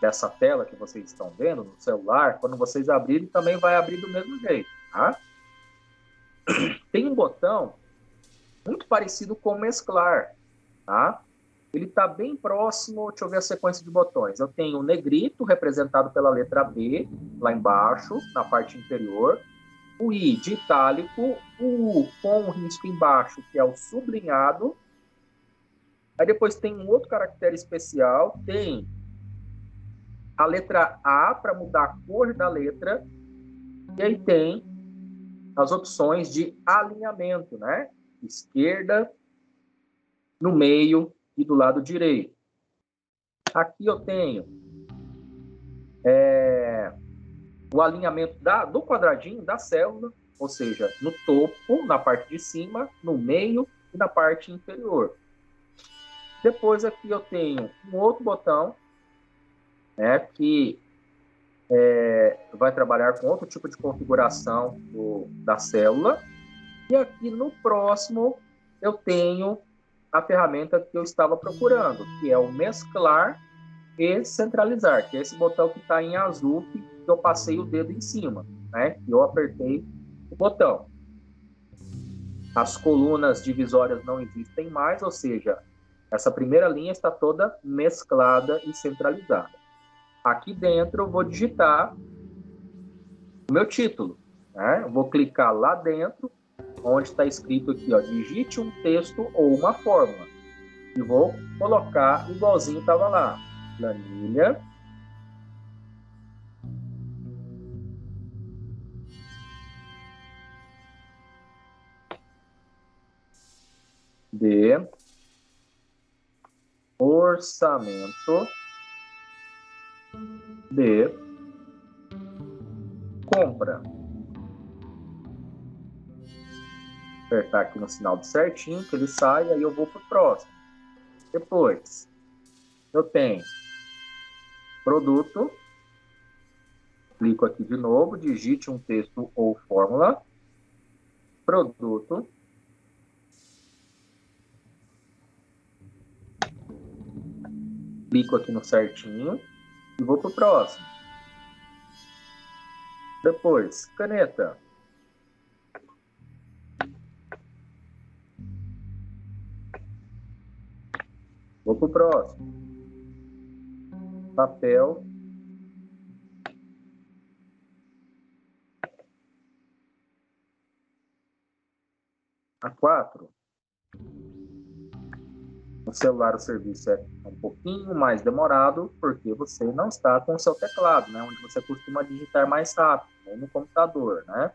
dessa tela que vocês estão vendo no celular, quando vocês abrirem, também vai abrir do mesmo jeito, tá? Tem um botão muito parecido com mesclar, tá? ele está bem próximo, deixa eu ver a sequência de botões. Eu tenho o negrito, representado pela letra B, lá embaixo, na parte inferior. O I de itálico, o U com um risco embaixo, que é o sublinhado. Aí depois tem um outro caractere especial, tem a letra A para mudar a cor da letra, e aí tem as opções de alinhamento, né? Esquerda, no meio e do lado direito. Aqui eu tenho o alinhamento do quadradinho da célula, ou seja, no topo, na parte de cima, no meio e na parte inferior. Depois aqui eu tenho um outro botão, né, que vai trabalhar com outro tipo de configuração da célula. E aqui no próximo eu tenho a ferramenta que eu estava procurando, que é o mesclar e centralizar, que é esse botão que está em azul, que eu passei o dedo em cima, né? Que eu apertei o botão. As colunas divisórias não existem mais, ou seja, essa primeira linha está toda mesclada e centralizada. Aqui dentro eu vou digitar o meu título, né? Eu vou clicar lá dentro, onde está escrito aqui, ó, digite um texto ou uma fórmula. E vou colocar igualzinho estava lá. Planilha. De orçamento de compra. Apertar aqui no sinal de certinho, que ele sai, aí eu vou para o próximo. Depois, eu tenho produto. Clico aqui de novo, digite um texto ou fórmula. Produto. Clico aqui no certinho e vou para o próximo. Depois, caneta. Vou para o próximo. Papel. A4. No celular o serviço é um pouquinho mais demorado, porque você não está com o seu teclado, né? Onde você costuma digitar mais rápido, ou no computador, né?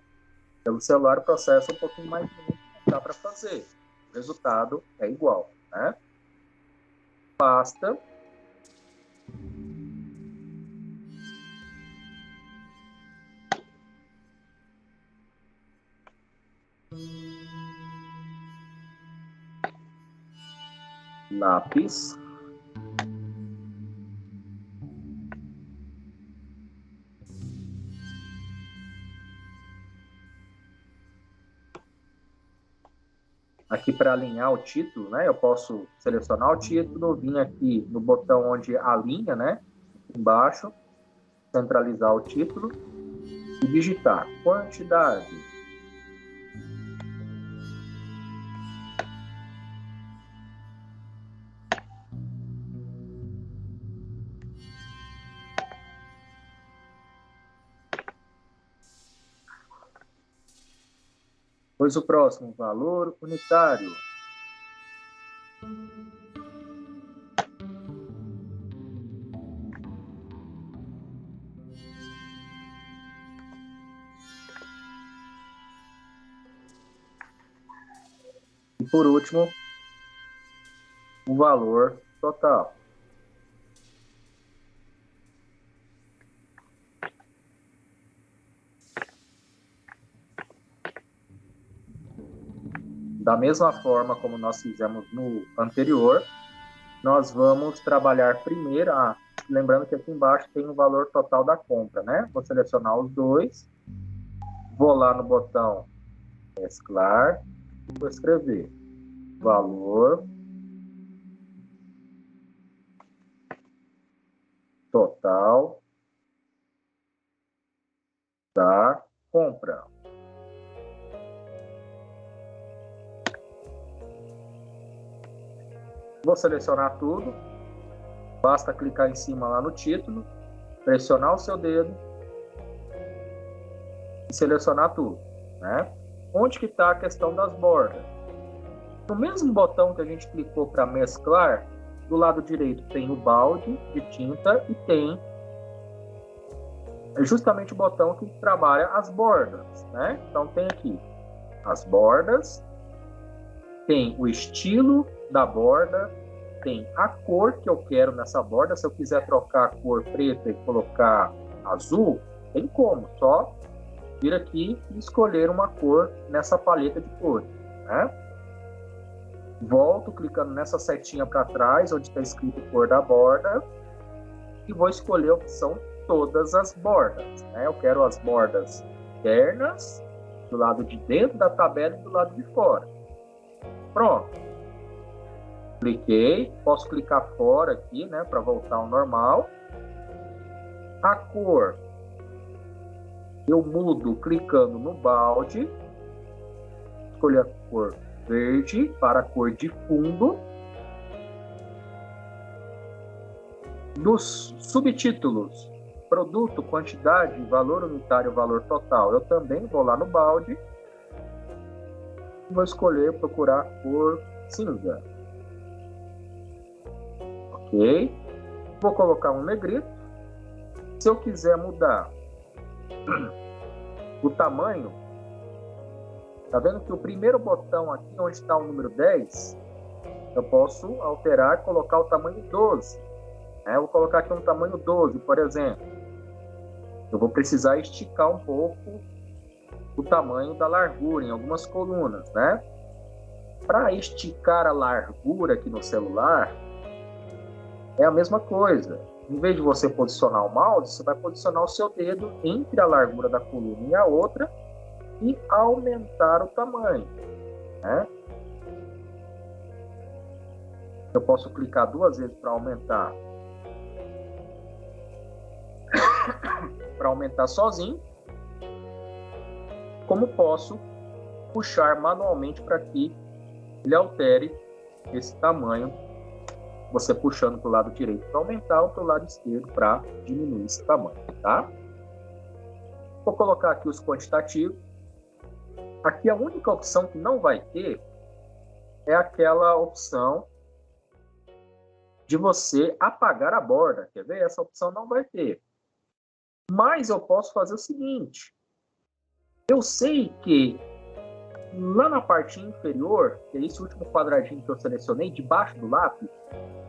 Pelo celular o processo é um pouquinho mais lento, dá para fazer. O resultado é igual, né? Pasta. Lápis. Aqui para alinhar o título, né? Eu posso selecionar o título, vir aqui no botão onde alinha, né? Embaixo, centralizar o título e digitar quantidade. Pois o próximo, valor unitário. E por último, o valor total. Da mesma forma como nós fizemos no anterior, nós vamos trabalhar primeiro, lembrando que aqui embaixo tem o valor total da compra, né? Vou selecionar os dois, vou lá no botão mesclar, e vou escrever valor total da compra. Vou selecionar tudo. Basta clicar em cima lá no título, pressionar o seu dedo e selecionar tudo, né? Onde que está a questão das bordas? No mesmo botão que a gente clicou para mesclar, do lado direito tem o balde de tinta e tem justamente o botão que trabalha as bordas, né? Então tem aqui as bordas, tem o estilo da borda, tem a cor que eu quero nessa borda. Se eu quiser trocar a cor preta e colocar azul, tem como, só vir aqui e escolher uma cor nessa paleta de cores, né? Volto clicando nessa setinha para trás, onde está escrito cor da borda, e vou escolher a opção todas as bordas, né? Eu quero as bordas internas, do lado de dentro da tabela e do lado de fora. Pronto. Cliquei, posso clicar fora aqui, né, para voltar ao normal. A cor eu mudo clicando no balde, escolhi a cor verde para a cor de fundo. Dos subtítulos, produto, quantidade, valor unitário, valor total, eu também vou lá no balde, vou escolher procurar a cor cinza. Ok, vou colocar um negrito. Se eu quiser mudar o tamanho, tá vendo que o primeiro botão aqui, onde está o número 10, eu posso alterar e colocar o tamanho 12. Eu vou colocar aqui um tamanho 12, por exemplo. Eu vou precisar esticar um pouco o tamanho da largura em algumas colunas, né? Para esticar a largura aqui no celular, é a mesma coisa. Em vez de você posicionar o mouse, você vai posicionar o seu dedo entre a largura da coluna e a outra e aumentar o tamanho, né? Eu posso clicar 2 vezes para aumentar sozinho, como posso puxar manualmente para que ele altere esse tamanho, você puxando para o lado direito para aumentar ou para o lado esquerdo para diminuir esse tamanho, tá? Vou colocar aqui os quantitativos. Aqui a única opção que não vai ter é aquela opção de você apagar a borda. Quer ver? Essa opção não vai ter. Mas eu posso fazer o seguinte. Eu sei que lá na parte inferior, que é esse último quadradinho que eu selecionei, debaixo do lápis,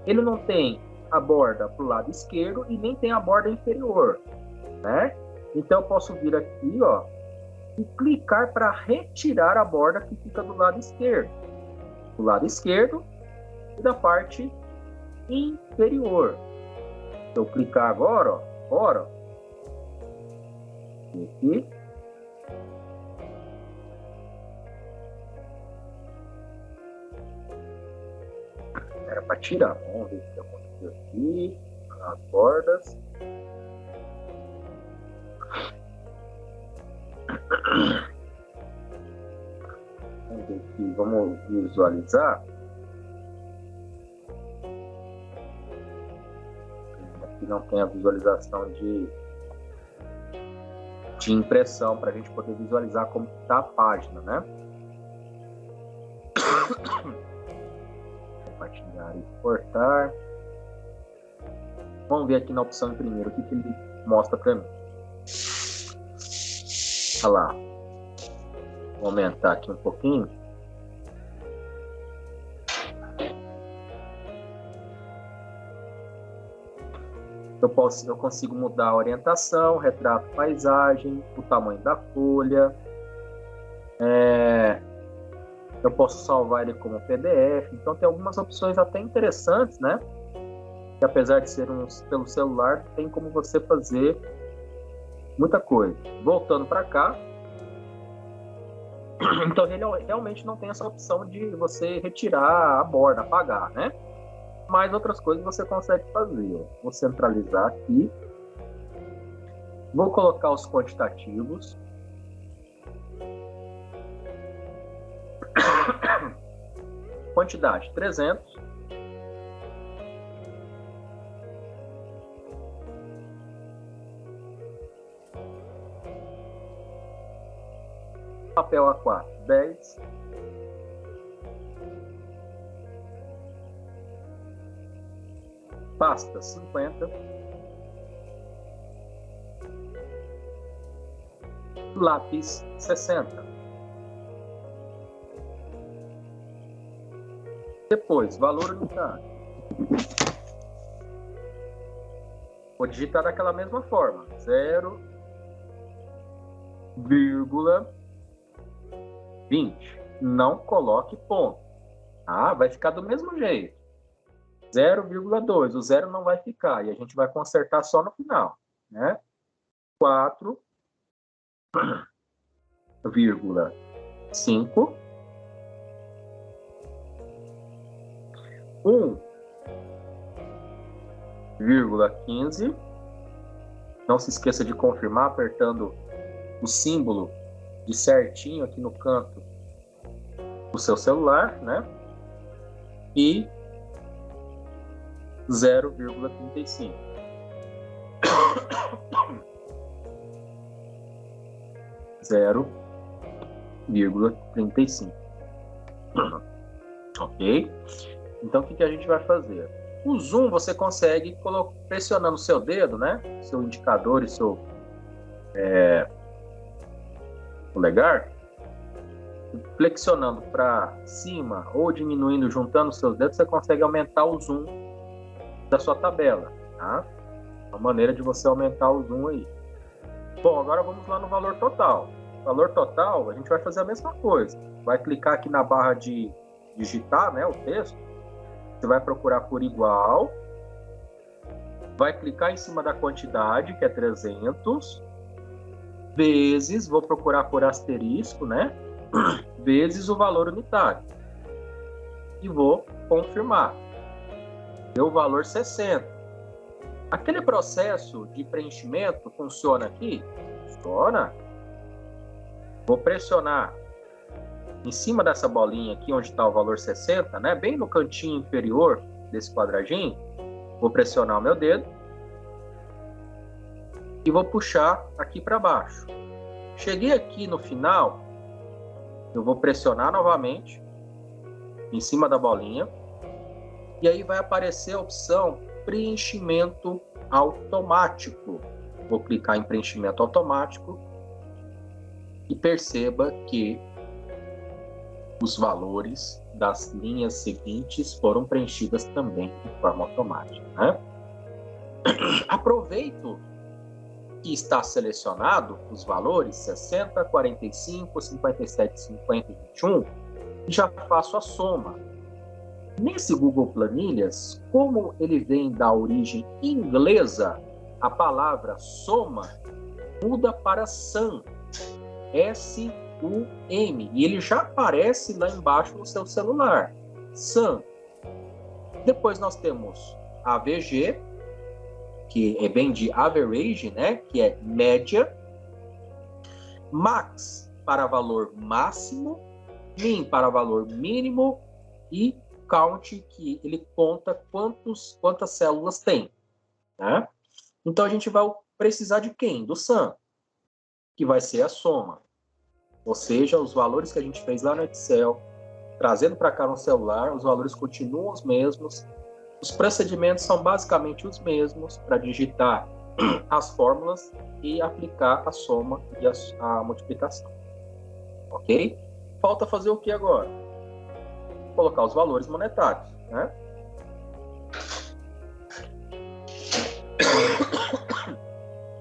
ele não tem a borda para o lado esquerdo e nem tem a borda inferior, né? Então eu posso vir aqui, ó, e clicar para retirar a borda que fica do lado esquerdo. Do lado esquerdo e da parte inferior. Se eu clicar agora, ó, fora, aqui. Era para tirar. Vamos ver o que aconteceu aqui. As bordas. Vamos ver aqui. Vamos visualizar. Aqui não tem a visualização de impressão para a gente poder visualizar como está a página, né? Compartilhar e exportar. Vamos ver aqui na opção primeiro o que ele mostra para mim. Olha lá. Vou aumentar aqui um pouquinho. Eu consigo mudar a orientação, retrato, paisagem, o tamanho da folha. Eu posso salvar ele como PDF. Então tem algumas opções até interessantes, né? Que apesar de ser pelo celular, tem como você fazer muita coisa. Voltando para cá. Então ele realmente não tem essa opção de você retirar a borda, apagar, né? Mas outras coisas você consegue fazer. Ó. Vou centralizar aqui. Vou colocar os quantitativos. Quantidade 300. Papel A4, 10. Pasta, 50. Lápis, 60. Depois, valor unitário. Vou digitar daquela mesma forma. 0,20. Não coloque ponto. Ah, vai ficar do mesmo jeito. 0,2. O zero não vai ficar. E a gente vai consertar só no final. Né? 4,5. 1,15. Não se esqueça de confirmar apertando o símbolo de certinho aqui no canto do seu celular, né? E 0,35. Zero vírgula 35. Ok? Então, o que a gente vai fazer? O zoom você consegue pressionando o seu dedo, né? Seu indicador e seu polegar, flexionando para cima ou diminuindo, juntando os seus dedos, você consegue aumentar o zoom da sua tabela, tá? Uma maneira de você aumentar o zoom aí. Bom, agora vamos lá no valor total. Valor total, a gente vai fazer a mesma coisa. Vai clicar aqui na barra de digitar, né, o texto. Você vai procurar por igual. Vai clicar em cima da quantidade, que é 300. Vezes, vou procurar por asterisco, né? Vezes o valor unitário. E vou confirmar. Deu o valor 60. Aquele processo de preenchimento funciona aqui? Funciona. Vou pressionar em cima dessa bolinha aqui, onde está o valor 60, né? Bem no cantinho inferior desse quadradinho. Vou pressionar o meu dedo. E vou puxar aqui para baixo. Cheguei aqui no final, eu vou pressionar novamente em cima da bolinha. E aí vai aparecer a opção preenchimento automático. Vou clicar em preenchimento automático. E perceba que os valores das linhas seguintes foram preenchidas também de forma automática, né? Aproveito que está selecionado os valores 60, 45, 57, 50 e 21 e já faço a soma. Nesse Google Planilhas, como ele vem da origem inglesa, a palavra soma muda para sum. S-U-M, e ele já aparece lá embaixo no seu celular. SUM. Depois nós temos AVG, que vem de average, né? Que é média. Max para valor máximo, min para valor mínimo e count, que ele conta quantas células tem, né? Então a gente vai precisar de quem? Do SUM, que vai ser a soma. Ou seja, os valores que a gente fez lá no Excel, trazendo para cá no celular, os valores continuam os mesmos. Os procedimentos são basicamente os mesmos para digitar as fórmulas e aplicar a soma e a multiplicação. Ok? Falta fazer o que agora? Colocar os valores monetários, né?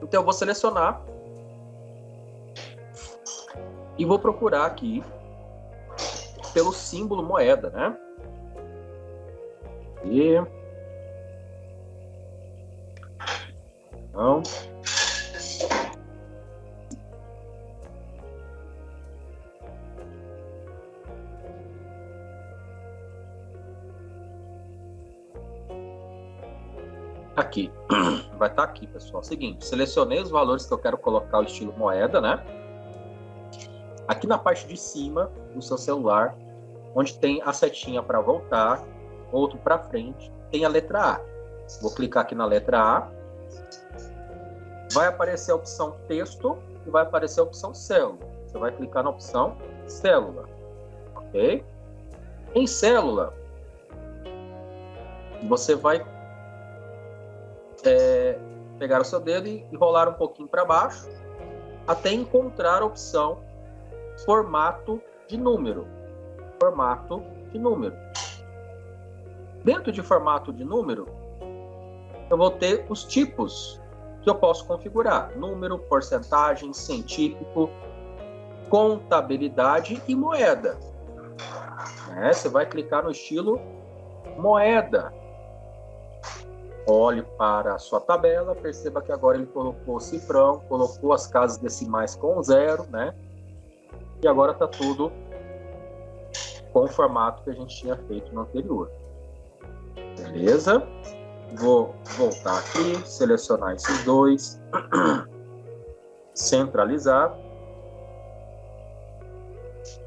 Então eu vou selecionar e vou procurar aqui pelo símbolo moeda, né? E então aqui vai estar aqui, pessoal. Seguinte, selecionei os valores que eu quero colocar o estilo moeda, né? Aqui na parte de cima do seu celular, onde tem a setinha para voltar, outro para frente, tem a letra A. Vou clicar aqui na letra A. Vai aparecer a opção texto e vai aparecer a opção célula. você vai clicar na opção célula, ok? Em célula, você vai pegar o seu dedo e rolar um pouquinho para baixo até encontrar a opção formato de número. Formato de número. Dentro de formato de número, eu vou ter os tipos que eu posso configurar: número, porcentagem, científico, contabilidade e moeda. Você vai clicar no estilo moeda. Olhe para a sua tabela, perceba que agora ele colocou o cifrão, colocou as casas decimais com 0, né? E agora está tudo com o formato que a gente tinha feito no anterior. Beleza? Vou voltar aqui, selecionar esses dois, centralizar.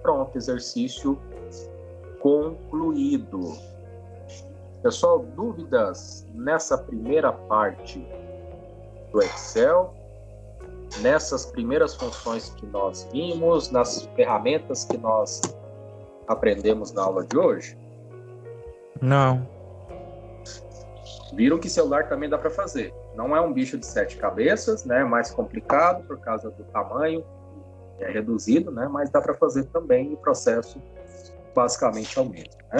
Pronto, exercício concluído. Pessoal, dúvidas nessa primeira parte do Excel, nessas primeiras funções que nós vimos, nas ferramentas que nós aprendemos na aula de hoje? Não. Viram que celular também dá para fazer. Não é um bicho de 7 cabeças, né? É mais complicado por causa do tamanho, é reduzido, né? Mas dá para fazer também, e o processo basicamente é o mesmo, né?